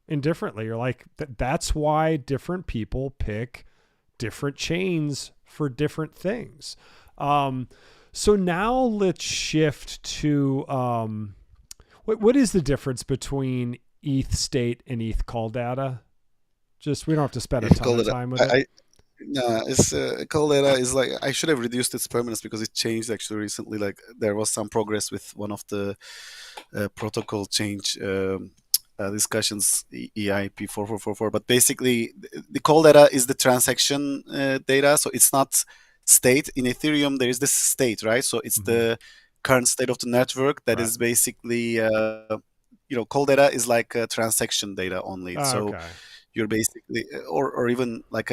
indifferently. You're like, that's why different people pick different chains for different things. So now let's shift to what is the difference between ETH state and ETH call data? Just, we don't have to spend a ton of time with it. No, it's call data is like, I should have reduced its permanence because it changed actually recently. Like there was some progress with one of the protocol change discussions, EIP 4444. But basically, the call data is the transaction data, so it's not state. In Ethereum, there is this state, right? So it's the current state of the network that is basically, call data is like transaction data only. So you're basically, or even like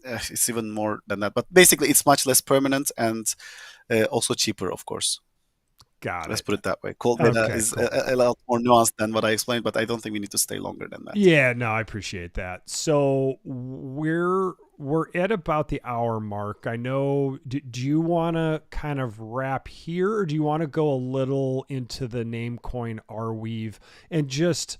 it's even more than that. But basically, it's much less permanent and also cheaper, of course. Let's put it that way. Cold data is a lot more nuanced than what I explained, but I don't think we need to stay longer than that. Yeah, no, I appreciate that. So we're at about the hour mark. I know, do you want to kind of wrap here, or do you want to go a little into the Namecoin Arweave and just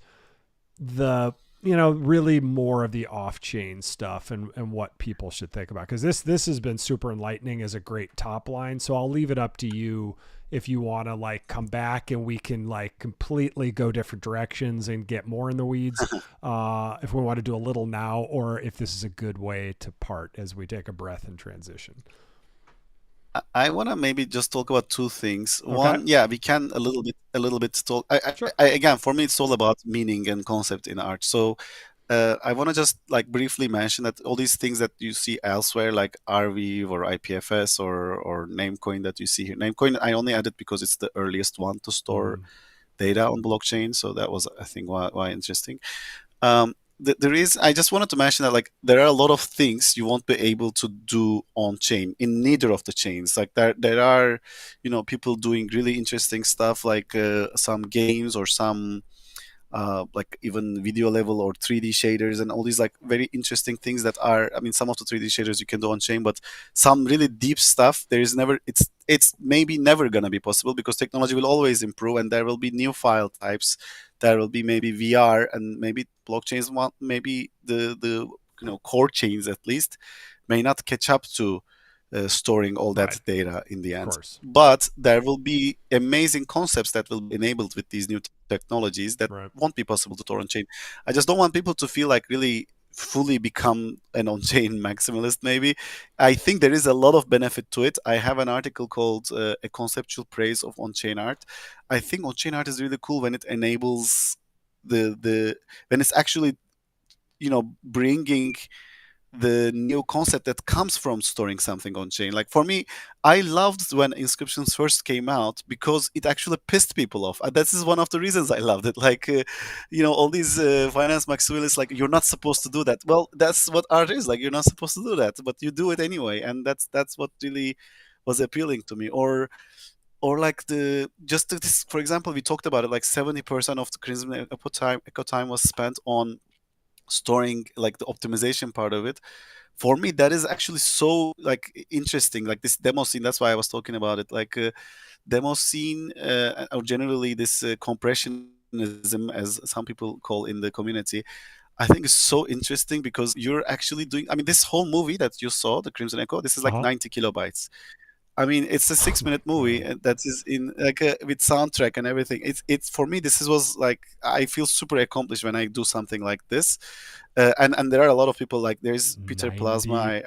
the, really more of the off-chain stuff and what people should think about? Because this has been super enlightening as a great top line. So I'll leave it up to you if you want to like come back and we can like completely go different directions and get more in the weeds, if we want to do a little now, or if this is a good way to part as we take a breath and transition. I want to maybe just talk about two things. Okay. One, yeah, we can a little bit talk. Sure. Again, for me, it's all about meaning and concept in art. So I want to just like briefly mention that all these things that you see elsewhere, like Arweave or IPFS or Namecoin that you see here. Namecoin, I only added because it's the earliest one to store data on blockchain. So that was, I think, why interesting. There is, I just wanted to mention that like there are a lot of things you won't be able to do on chain in neither of the chains. Like there are, you know, people doing really interesting stuff like some games or some like even video level or 3D shaders and all these like very interesting things that are, I mean, some of the 3D shaders you can do on chain, but some really deep stuff there is never, it's maybe never gonna be possible because technology will always improve and there will be new file types. There will be maybe VR and maybe blockchains want, maybe the you know, core chains at least may not catch up to storing all that data in the end. But there will be amazing concepts that will be enabled with these new technologies that won't be possible to store on chain. I just don't want people to feel like really fully become an on-chain maximalist. Maybe I think there is a lot of benefit to it. I have an article called A Conceptual Praise of On-Chain Art. I think on-chain art is really cool when it enables the when it's actually, you know, bringing the new concept that comes from storing something on chain. Like for me, I loved when inscriptions first came out because it actually pissed people off. This is one of the reasons I loved it. Like, you know, all these finance maximalists, like, you're not supposed to do that. Well, that's what art is. Like, you're not supposed to do that, but you do it anyway, and that's what really was appealing to me. Or like this, for example, we talked about it. Like 70% of the Crimson Echo time was spent on storing like the optimization part of it. For me, that is actually so like interesting, like this demo scene. That's why I was talking about it. Like demo scene or generally this compressionism, as some people call in the community, I think is so interesting because you're actually doing, I mean, this whole movie that you saw, the Crimson Echo, this is like 90 kilobytes. I mean, it's a 6-minute movie that is in like with soundtrack and everything. It's for me, was like, I feel super accomplished when I do something like this. And there are a lot of people, like there's Peter Plasma.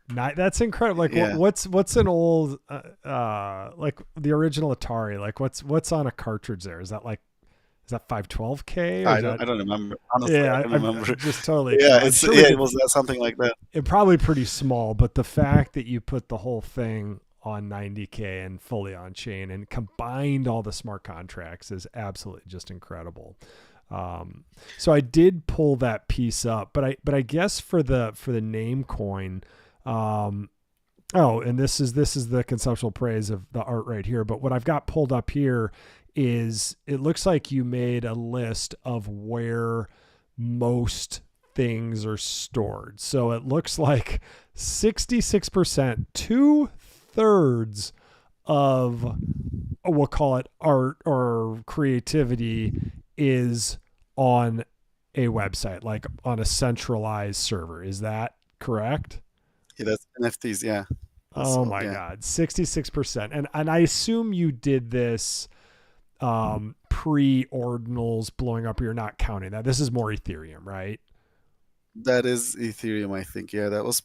That's incredible. Like what's an old like the original Atari? Like what's on a cartridge there? Is that 512K? I don't remember. Honestly, I don't remember. Just totally. Yeah, it was something like that. It probably pretty small, but the fact that you put the whole thing on 90K and fully on chain and combined all the smart contracts is absolutely just incredible. So I did pull that piece up, but I guess for the Namecoin, and this is the conceptual praise of the art right here. But what I've got pulled up here is it looks like you made a list of where most things are stored. So it looks like 66%, 2/3 of, we'll call it art or creativity, is on a website, like on a centralized server. Is that correct? Yeah, that's NFTs. Yeah. Oh my God. 66%. And I assume you did this pre-ordinals blowing up. You're not counting that. This is more Ethereum, right? That is Ethereum, I think. Yeah, that was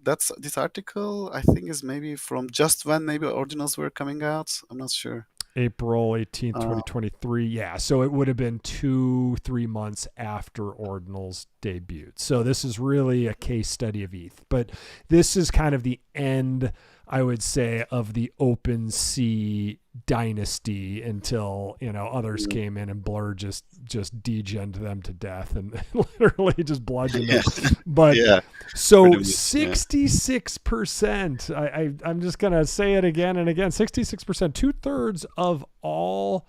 that's this article, I think, is maybe from just when maybe ordinals were coming out. I'm not sure. April 18th, 2023. Yeah. So it would have been 2-3 months after ordinals debuted. So this is really a case study of ETH, but this is kind of the end, I would say, of the OpenSea dynasty until, others came in and Blur just degened them to death and literally just bludgeoned them. But so 66%, I'm just going to say it again and again, 66%, 2/3 of all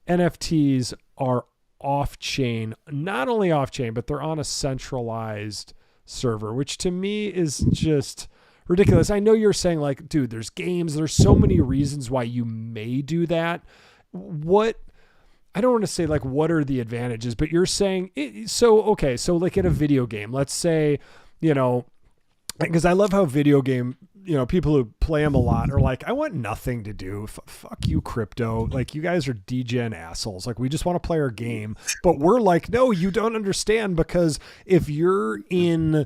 NFTs are off chain, not only off chain, but they're on a centralized server, which to me is just ridiculous. I know you're saying like, dude, there's games, there's so many reasons why you may do that. I don't want to say like, what are the advantages, but you're saying, so like in a video game, let's say, because I love how video game people who play them a lot are like, I want nothing to do. Fuck you, crypto. Like, you guys are degen assholes. Like, we just want to play our game. But we're like, no, you don't understand, because if you're in,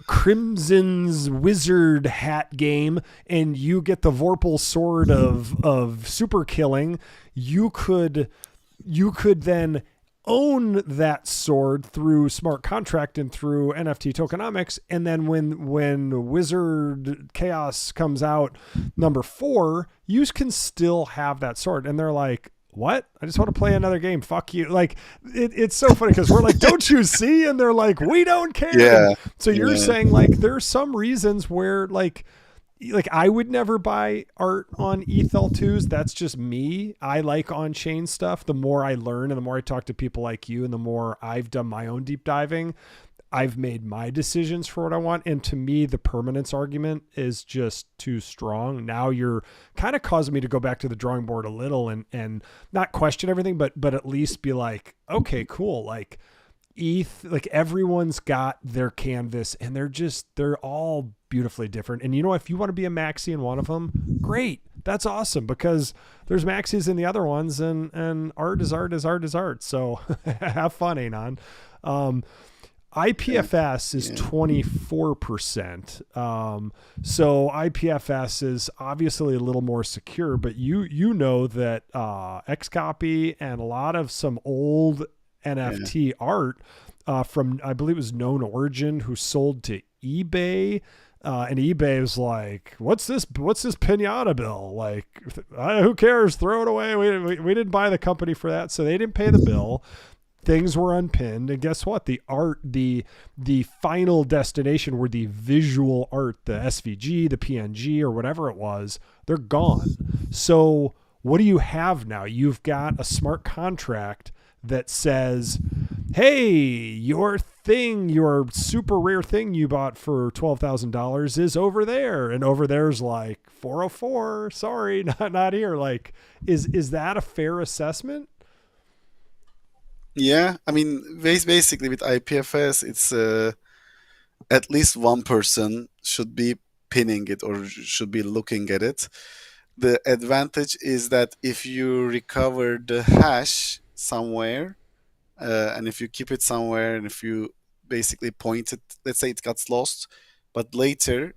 Crimson's wizard hat game and you get the Vorpal sword of super killing, you could then own that sword through smart contract and through NFT tokenomics. And then when Wizard Chaos comes out number 4, you can still have that sword. And they're like, what? I just want to play another game. Fuck you. Like, it's so funny because we're like, don't you see? And they're like, we don't care. Yeah. So you're saying, like, there's some reasons where like I would never buy art on ETH-L2s. That's just me. I like on-chain stuff. The more I learn and the more I talk to people like you and the more I've done my own deep diving, I've made my decisions for what I want. And to me, the permanence argument is just too strong. Now you're kind of causing me to go back to the drawing board a little and not question everything, but at least be like, okay, cool. Like, ETH, like, everyone's got their canvas and they're all beautifully different. And if you want to be a maxi in one of them, great. That's awesome, because there's maxis in the other ones, and art is art is art is art. So have fun, Anon. IPFS is 24%. So IPFS is obviously a little more secure, but you know that XCopy and a lot of some old NFT art from, I believe it was Known Origin, who sold to eBay. And eBay was like, what's this pinata bill? Like, who cares? Throw it away. We didn't buy the company for that. So they didn't pay the bill. Things were unpinned. And guess what? The art, the final destination were the visual art, the SVG, the PNG, or whatever it was. They're gone. So what do you have now? You've got a smart contract that says, hey, your super rare thing you bought for $12,000 is over there. And over there's like 404. Sorry, not here. Like, is that a fair assessment? Yeah, I mean, basically with IPFS, it's at least one person should be pinning it or should be looking at it. The advantage is that if you recover the hash somewhere, and if you keep it somewhere, and if you basically point it, let's say it got lost, but later,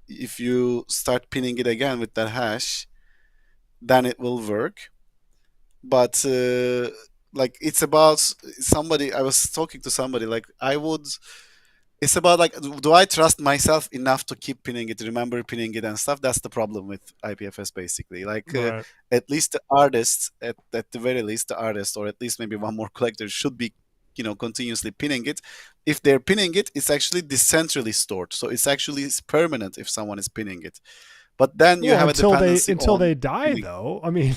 if you start pinning it again with that hash, then it will work. But like, it's about somebody. I was talking to somebody, like, it's about, like, do I trust myself enough to keep pinning it, remember pinning it and stuff? That's the problem with IPFS, basically. Like, Right. at least the artists, at the very least, the artist, or at least maybe one more collector, should be, continuously pinning it. If they're pinning it, it's actually decentrally stored, so it's actually permanent if someone is pinning it. But then you Well, have a dependency until on they die, pinning. though. I mean,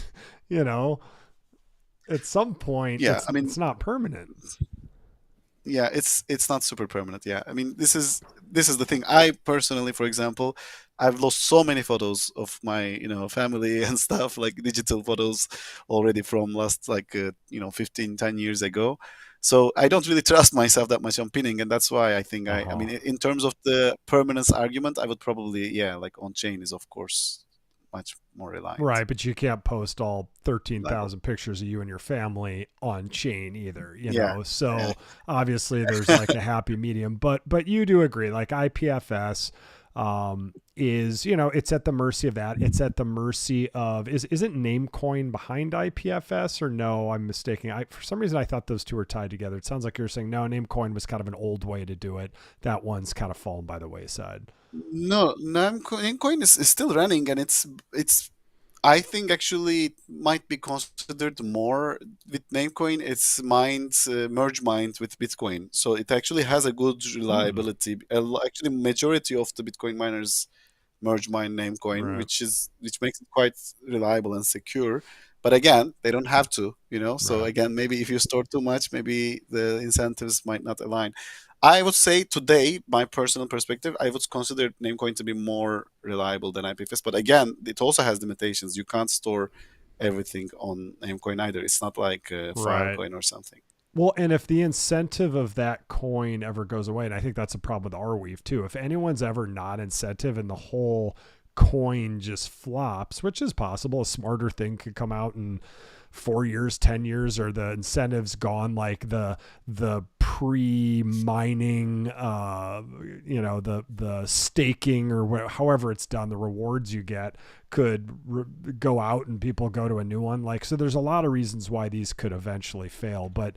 at some point, Yeah, I mean, it's not permanent. yeah, it's not super permanent. Yeah, I mean, this is the thing. I personally, for example, I've lost so many photos of my family and stuff, like digital photos already from last, like 15, 10 years ago. So I don't really trust myself that much on pinning, and that's why I think I mean, in terms of the permanence argument, I would probably, like, on chain is of course much more reliant. Right, but you can't post all 13,000 pictures of you and your family on chain either, Yeah. So obviously there's like a happy medium, but you do agree, like, IPFS is, it's at the mercy of that. It's at the mercy of, isn't Namecoin behind IPFS, or no, I'm mistaken. For some reason I thought those two were tied together. It sounds like you're saying no, Namecoin was kind of an old way to do it. That one's kind of fallen by the wayside. No, Namecoin is still running, and it's I think actually it might be considered more with Namecoin. It's merge mined with Bitcoin, so it actually has a good reliability. Actually, majority of the Bitcoin miners merge mine Namecoin, Right. which makes it quite reliable and secure. But again, they don't have to, So Right. again, maybe if you store too much, maybe the incentives might not align. I would say today, my personal perspective, I would consider Namecoin to be more reliable than IPFS. But again, it also has limitations. You can't store everything on Namecoin either. It's not like Right. Filecoin or something. Well, and if the incentive of that coin ever goes away, and I think that's a problem with Arweave too, if anyone's ever not incentive and the whole coin just flops, which is possible, a smarter thing could come out in 4 years, 10 years, or the incentives gone, like the pre-mining, the staking or however it's done, the rewards you get could go out and people go to a new one. Like, so there's a lot of reasons why these could eventually fail. But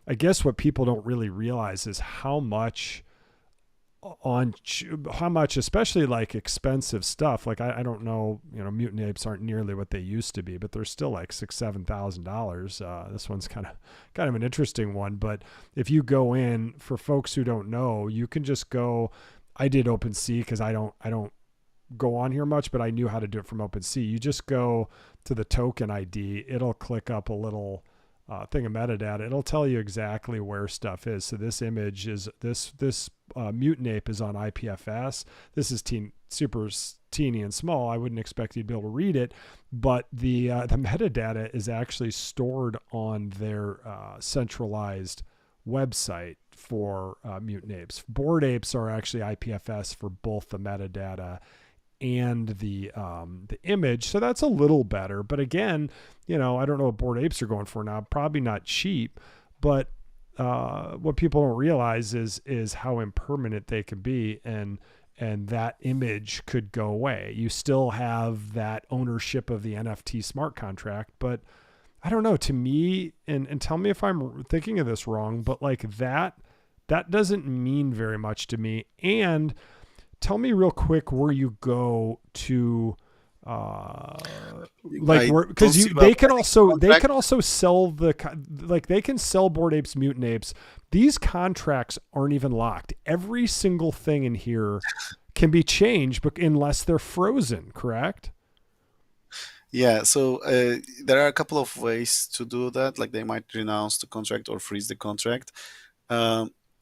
I guess what people don't really realize is how much, especially like expensive stuff. Like I don't know, mutant apes aren't nearly what they used to be, but they're still like $6,000-$7,000. This one's kind of an interesting one. But if you go in, for folks who don't know, you can just go. I did OpenSea because I don't go on here much, but I knew how to do it from OpenSea. You just go to the token ID. It'll click up a little thing of metadata. It'll tell you exactly where stuff is. So this image is this mutant ape is on IPFS. This is super teeny and small. I wouldn't expect you to be able to read it, but the metadata is actually stored on their centralized website for mutant apes. Bored apes are actually IPFS for both the metadata and the image, so that's a little better. But again, I don't know what bored apes are going for now. Probably not cheap, but what people don't realize is how impermanent they can be, and that image could go away. You still have that ownership of the NFT smart contract, but I don't know. To me, and tell me if I'm thinking of this wrong, but like that doesn't mean very much to me. And tell me real quick where you go to, because they can also sell they can sell Bored Apes, Mutant Apes. These contracts aren't even locked. Every single thing in here can be changed, but unless they're frozen, correct? Yeah, so there are a couple of ways to do that. Like they might renounce the contract or freeze the contract.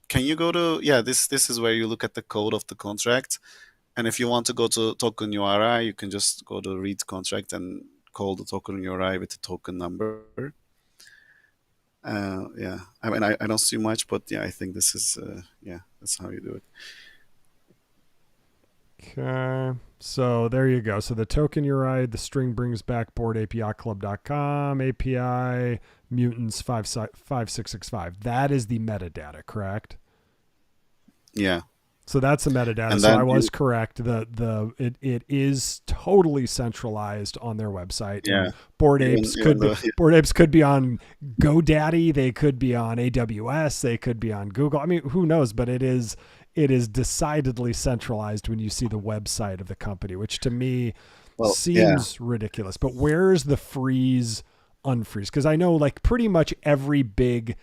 Can you go to, this is where you look at the code of the contract. And if you want to go to token URI, you can just go to read contract and call the token URI with the token number. I mean, I don't see much, but I think this is, that's how you do it. Okay, so there you go. So the token URI, the string brings back boredapeyachtclub.com, API, mutants 5665. That is the metadata, correct? Yeah. So that's the metadata. So I was correct. It is totally centralized on their website. Yeah. Bored Apes could be on GoDaddy. They could be on AWS. They could be on Google. I mean, who knows? But it is decidedly centralized when you see the website of the company, which to me seems ridiculous. But where's the freeze, unfreeze? Because I know like pretty much every big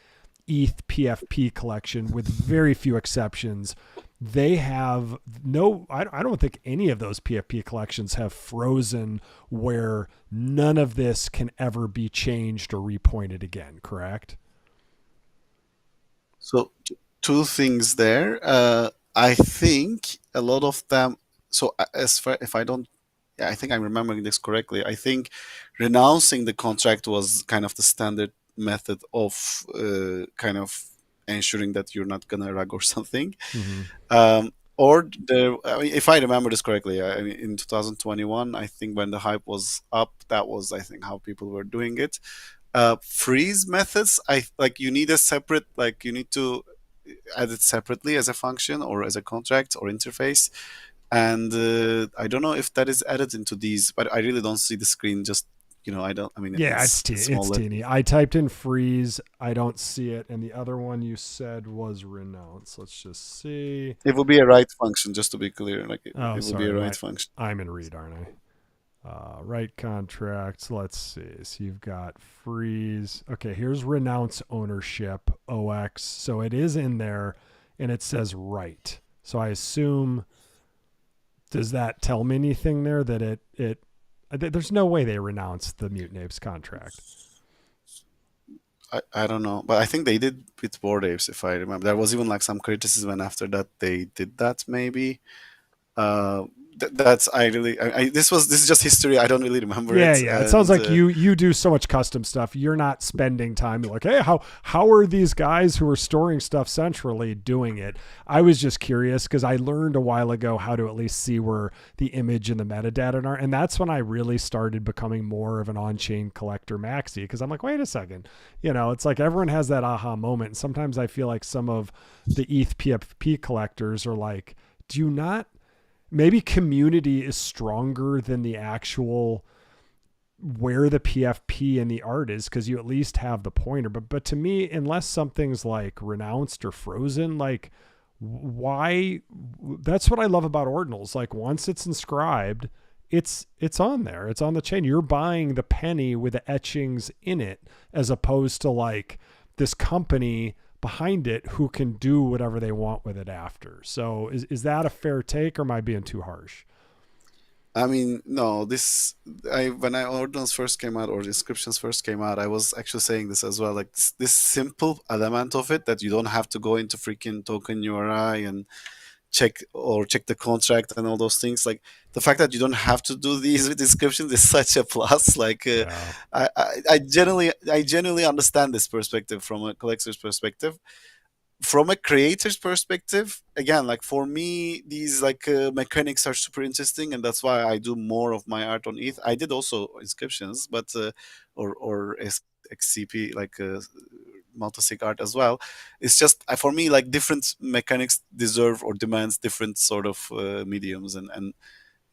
ETH PFP collection, with very few exceptions, they have I don't think any of those PFP collections have frozen where none of this can ever be changed or repointed again, correct? So two things there. I think a lot of them, so as far, if I don't, I think I'm remembering this correctly, I think renouncing the contract was kind of the standard method of kind of ensuring that you're not gonna rug or something. Mm-hmm. If I remember this correctly, I mean, in 2021, I think when the hype was up, that was, I think, how people were doing it. Freeze methods, you need a separate, you need to add it separately as a function or as a contract or interface. And I don't know if that is added into these, but I really don't see the screen. Just it's teeny. I typed in freeze. I don't see it. And the other one you said was renounce. Let's just see. It will be a write function, just to be clear. It will be a write function. I'm in read, aren't I? Write contracts. Let's see. So you've got freeze. Okay, here's renounce ownership, OX. So it is in there, and it says write. So I assume, does that tell me anything there that it there's no way they renounced the Mutant Apes contract? I don't know, but I think they did with Bored Apes, if I remember. There was even some criticism, and after that they did that maybe. That's I really this is just history. I don't really remember Yeah, it, yeah. It sounds and like you do so much custom stuff. You're not spending time like, hey, how are these guys who are storing stuff centrally doing it? I was just curious because I learned a while ago how to at least see where the image and the metadata are, and that's when I really started becoming more of an on-chain collector maxi because I'm like, wait a second, it's like everyone has that aha moment, and sometimes I feel like some of the ETH PFP collectors are like, do you not? Maybe community is stronger than the actual where the PFP and the art is because you at least have the pointer. But to me, unless something's like renounced or frozen, like why? That's what I love about ordinals. Like once it's inscribed, it's on there. It's on the chain. You're buying the penny with the etchings in it, as opposed to like this company behind it who can do whatever they want with it after. So is that a fair take or am I being too harsh? I mean, no, this I when I ordinals first came out or the inscriptions first came out, I was actually saying this as well. Like this simple element of it that you don't have to go into freaking token URI and check the contract and all those things. Like the fact that you don't have to do these with descriptions is such a plus. Like Yeah. I genuinely understand this perspective from a collector's perspective. From a creator's perspective, again, like for me, these like mechanics are super interesting, and that's why I do more of my art on ETH. I did also inscriptions, but or XCP like multi-sig art as well. It's just for me like different mechanics deserve or demands different sort of mediums, and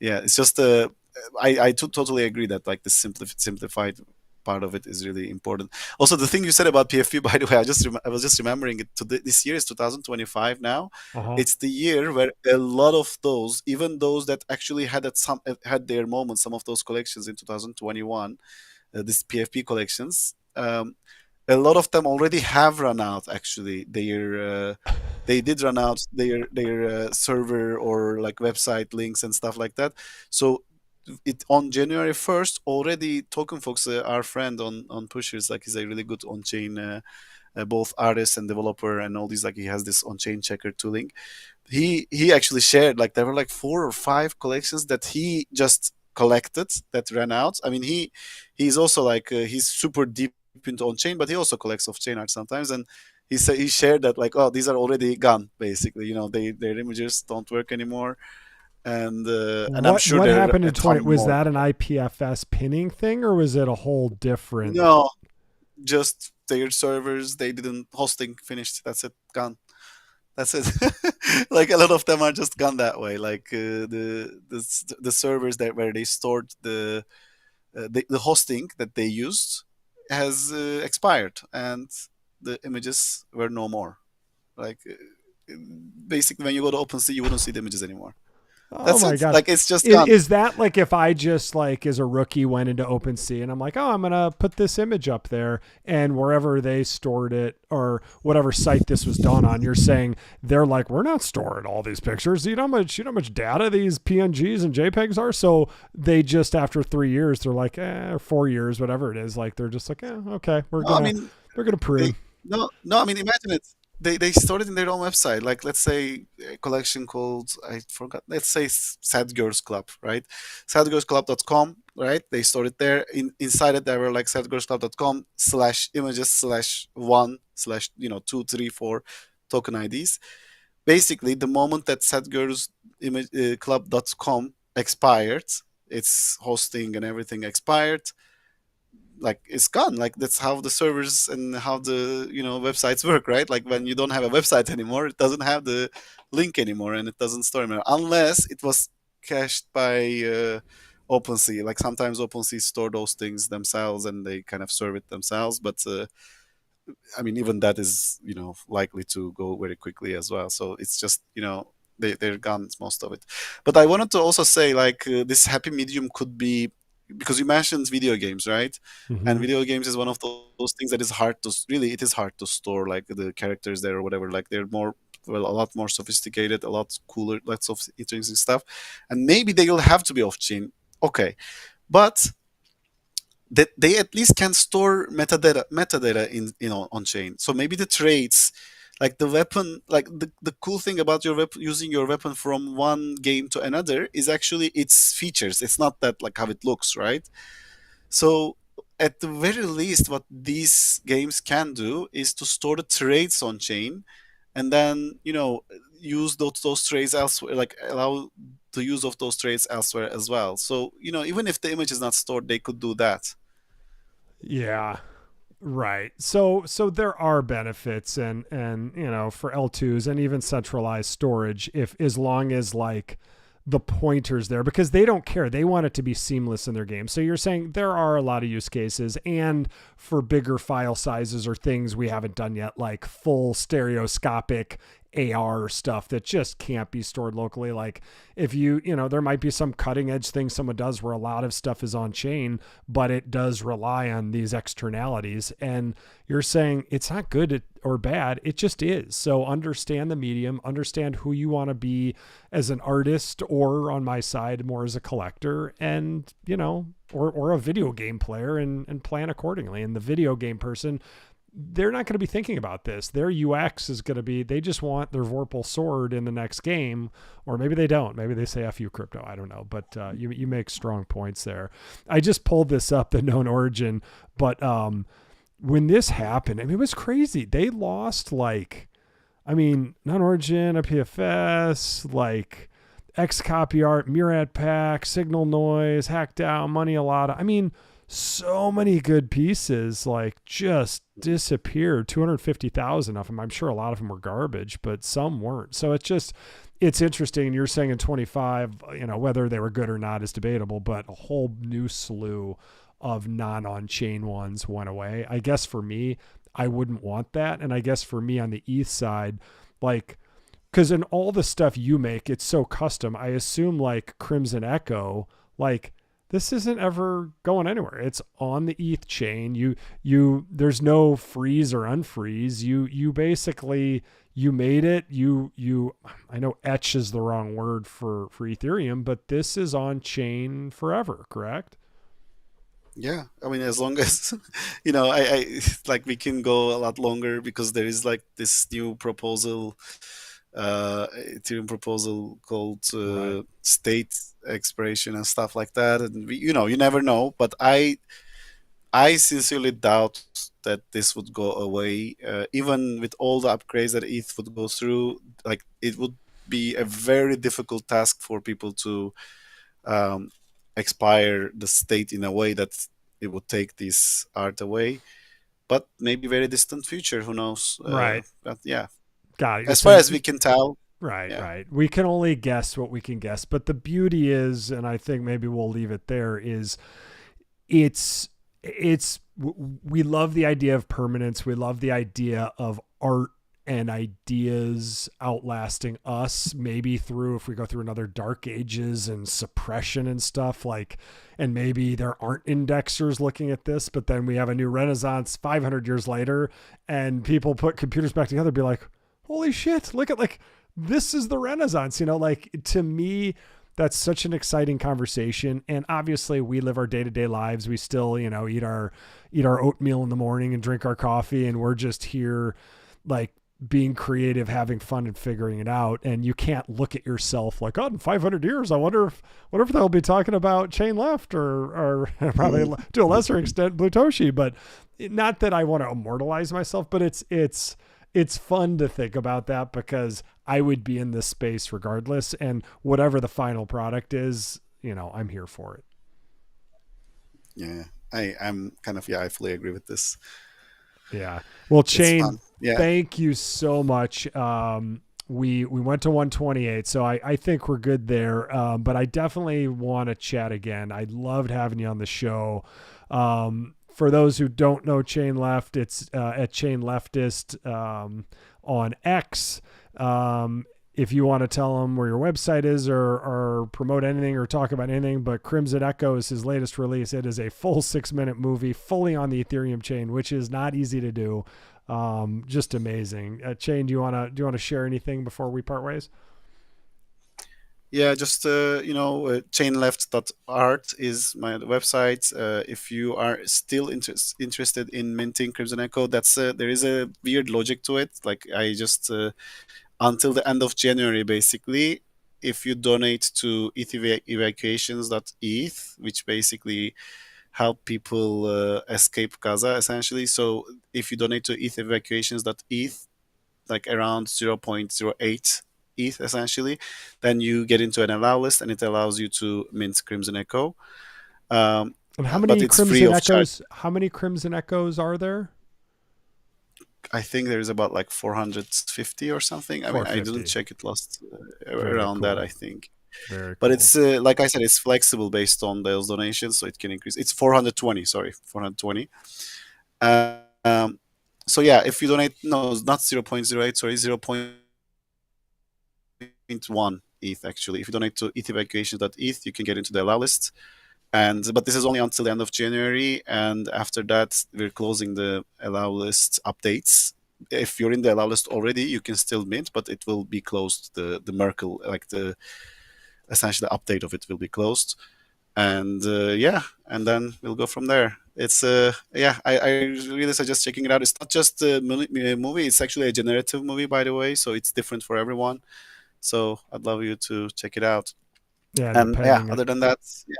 yeah, it's just totally agree that like the simplified part of it is really important. Also, the thing you said about PFP, by the way, I was just remembering it. This year is 2025 now. Uh-huh. It's the year where a lot of those, even those that actually had their moments, some of those collections in 2021, these PFP collections. A lot of them already have run out. Actually, they did run out their server or like website links and stuff like that. So it on January 1st already Token Fox, our friend on Pushers, like he's a really good on chain both artist and developer and all these, like he has this on chain checker tooling. He actually shared like there were like 4 or 5 collections that he just collected that ran out. I mean he's also like he's super deep into on chain, but he also collects off chain art sometimes, and he shared that like, oh, these are already gone basically, their images don't work anymore, and I'm sure What there are happened a in 20? ton Was more. that an IPFS pinning thing or was it a whole different? No, just their servers, they didn't hosting finished, that's it, gone. That's it. Like a lot of them are just gone that way. Like the servers that where they stored the hosting that they used has expired, and the images were no more. Like basically, when you go to OpenSea, you wouldn't see the images anymore. Oh That's my it. gosh. Like it's just gone. Is that like if I just like as a rookie went into OpenSea and I'm like, oh, I'm going to put this image up there and wherever they stored it or whatever site this was done on, you're saying they're like, we're not storing all these pictures. You know how much data these PNGs and JPEGs are? So they just, after 3 years, they're like, or 4 years, whatever it is. Like, they're just like, okay, No, I mean they're going to they prune. no. I mean imagine it. They stored it in their own website. Like let's say a collection called, I forgot. Let's say Sad Girls Club, right? Sadgirlsclub.com, right? They stored it there. Inside it there were like sadgirlsclub.com slash images slash one slash 2, 3, 4 token IDs. Basically, the moment that club.com expired, its hosting and everything expired, like it's gone. Like that's how the servers and how the websites work, right? Like when you don't have a website anymore, it doesn't have the link anymore and it doesn't store anymore unless it was cached by OpenSea. Like sometimes OpenSea store those things themselves and they kind of serve it themselves, but I mean, even that is, likely to go very quickly as well. So it's just, they're gone, most of it. But I wanted to also say, like, this happy medium could be, because you mentioned video games, right? And Mm-hmm. video games is one of those things that is hard to, really, it is hard to store, like, the characters there or whatever. Like, they're more, well, a lot more sophisticated, a lot cooler, lots of interesting stuff. And maybe they will have to be off chain. Okay. But that they at least can store metadata in on chain. So maybe the trades, Like the weapon, like the cool thing about your weapon, using your weapon from one game to another, is actually its features. It's not that like how it looks, right? So at the very least, what these games can do is to store the trades on chain, and then use those trades elsewhere, like allow the use of those trades elsewhere as well. So even if the image is not stored, they could do that. Yeah. Right. So there are benefits and for L2s and even centralized storage if as long as like the pointers there, because they don't care. They want it to be seamless in their game. So you're saying there are a lot of use cases, and for bigger file sizes or things we haven't done yet, like full stereoscopic AR stuff that just can't be stored locally. Like if there might be some cutting edge thing someone does where a lot of stuff is on chain, but it does rely on these externalities. And you're saying it's not good or bad. It just is. So understand the medium, understand who you want to be as an artist, or on my side, more as a collector, and, or a video game player, and plan accordingly. And the video game person, they're not going to be thinking about this. Their UX is going to be, they just want their Vorpal sword in the next game, or maybe they don't. Maybe they say F you crypto. I don't know. But you make strong points there. I just pulled this up, the known origin. But when this happened, I mean, it was crazy. They lost known origin, a PFS, like XCopy art, Murad Pack, Signal Noise, Hacked Down, Money Alada. I mean, so many good pieces just disappeared. 250,000 of them. I'm sure a lot of them were garbage, but some weren't. So it's interesting. You're saying in 25, whether they were good or not is debatable, but a whole new slew of non-on-chain ones went away. I guess for me, I wouldn't want that. And I guess for me on the ETH side, because in all the stuff you make, it's so custom. I assume Crimson Echo, this isn't ever going anywhere. It's on the ETH chain. You there's no freeze or unfreeze. You basically, you made it. I know etch is the wrong word for Ethereum, but this is on chain forever, correct? Yeah, I mean, as long as I we can go a lot longer, because there is this new proposal, Ethereum proposal called Right. state expiration and stuff like that, and you never know. But I sincerely doubt that this would go away, even with all the upgrades that ETH would go through. It would be a very difficult task for people to um, expire the state in a way that it would take this art away. But maybe very distant future, who knows? Right. But yeah, Got it. You're as far saying, as we can tell, right, yeah. right. We can only guess what we can guess. But the beauty is, and I think maybe we'll leave it there, is it's we love the idea of permanence. We love the idea of art and ideas outlasting us, maybe through, if we go through another dark ages and suppression and stuff, and maybe there aren't indexers looking at this, but then we have a new renaissance 500 years later, and people put computers back together and be like, holy shit, look at this is the renaissance. To me, that's such an exciting conversation. And obviously we live our day-to-day lives. We still, eat our oatmeal in the morning and drink our coffee, and we're just here being creative, having fun, and figuring it out. And you can't look at yourself like, oh, in 500 years, I wonder if they'll be talking about Chainleft or probably to a lesser extent Blutoshi. But not that I want to immortalize myself, but it's fun to think about that, because I would be in this space regardless, and whatever the final product is, I'm here for it. Yeah, I'm kind of, I fully agree with this. Yeah. Well, It's Chain, fun. Yeah. thank you so much. We went to 128, so I think we're good there. But I definitely want to chat again. I loved having you on the show. For those who don't know Chainleft, it's at Chainleftist on X. If you want to tell them where your website is, or promote anything or talk about anything, but Crimson Echo is his latest release. It is a full 6-minute movie fully on the Ethereum chain, which is not easy to do. Just amazing. Chain, do you want to share anything before we part ways? Yeah, just chainleft.art is my website. If you are still interested in minting Crimson Echo, that's there is a weird logic to it. Like I just until the end of January, basically, if you donate to evacuations.eth, which basically help people escape Gaza, essentially. So if you donate to evacuations.eth, like around 0.08 ETH essentially, then you get into an allow list and it allows you to mint Crimson Echo. And how But many it's free Crimson of charge. Echoes? How many Crimson Echoes are there? I think there's about like 450 or something. I mean, I didn't 450. check it last Very around that, cool. I think. Very But cool. it's like I said, it's flexible based on those donations, so it can increase. It's 420, sorry, 420. Um, so yeah, if you donate, no, not 0.08, sorry, 0.1 ETH actually. If you donate to evacuations.eth, you can get into the allow list. But this is only until the end of January, and after that, we're closing the allow list updates. If you're in the allow list already, you can still mint, but it will be closed. The Merkle, like the essentially the update of it will be closed, and yeah, and then we'll go from there. It's yeah, I really suggest checking it out. It's not just a movie; it's actually a generative movie, by the way, so it's different for everyone. So I'd love you to check it out. Yeah, and And yeah, depending other than that, yeah,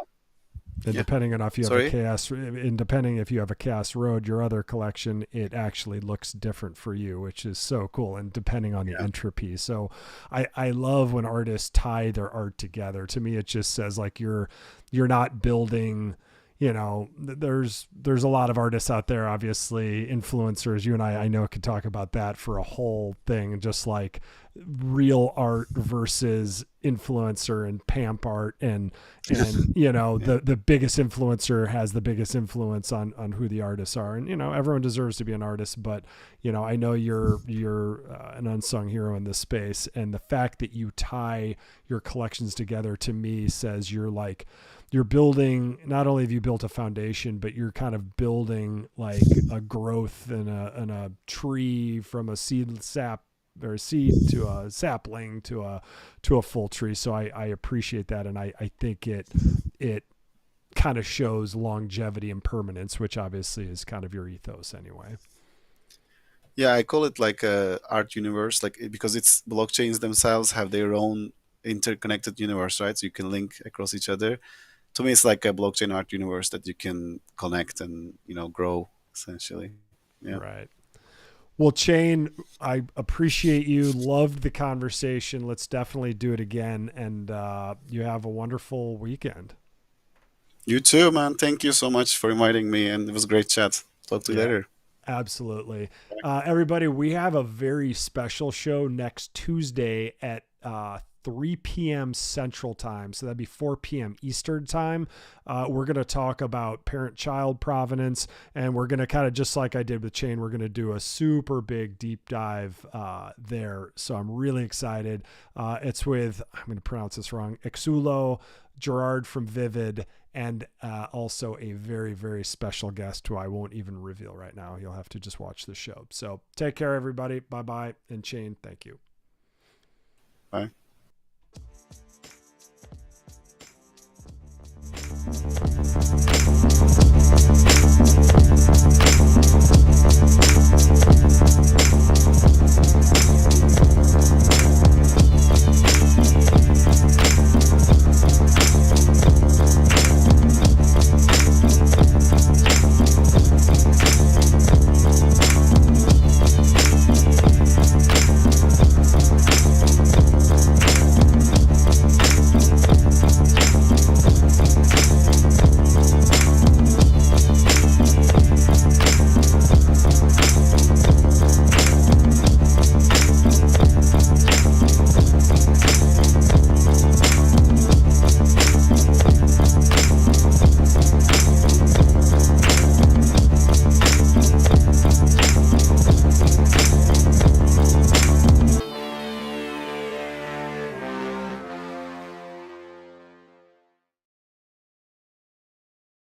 and yeah. depending on if you have a Sorry. chaos, and depending if you have a chaos road, your other collection, it actually looks different for you, which is so cool. And depending on the Yeah. entropy, so I love when artists tie their art together. To me, it just says like you're not building. You know, there's a lot of artists out there, obviously influencers. You and I know could talk about that for a whole thing, just like real art versus influencer and pamp art, and you know Yeah. the biggest influencer has the biggest influence on who the artists are, and you know everyone deserves to be an artist, but you know I know you're an unsung hero in this space, and the fact that you tie your collections together to me says you're building, not only have you built a foundation, but you're kind of building like a growth in a tree from a seed sap or a seed to a sapling to a full tree. So I appreciate that, and I think it kind of shows longevity and permanence, which obviously is kind of your ethos anyway. Yeah, I call it like a art universe, like because it's blockchains themselves have their own interconnected universe, right? So you can link across each other. To me, it's like a blockchain art universe that you can connect and grow essentially. Yeah. Right. Well, Chain, I appreciate you. Loved the conversation. Let's definitely do it again. And you have a wonderful weekend. You too, man. Thank you so much for inviting me, and it was a great chat. Talk to you Yeah, later. absolutely. Everybody, we have a very special show next Tuesday at 3 p.m. Central Time. So that'd be 4 p.m. Eastern Time. We're going to talk about parent-child provenance, and we're going to kind of, just like I did with Chain, we're going to do a super big deep dive there. So I'm really excited. It's with, I'm going to pronounce this wrong, Exulo, Gerard from Vivid, and also a very, very special guest who I won't even reveal right now. You'll have to just watch the show. So take care, everybody. Bye-bye. And Chain, thank you. Bye.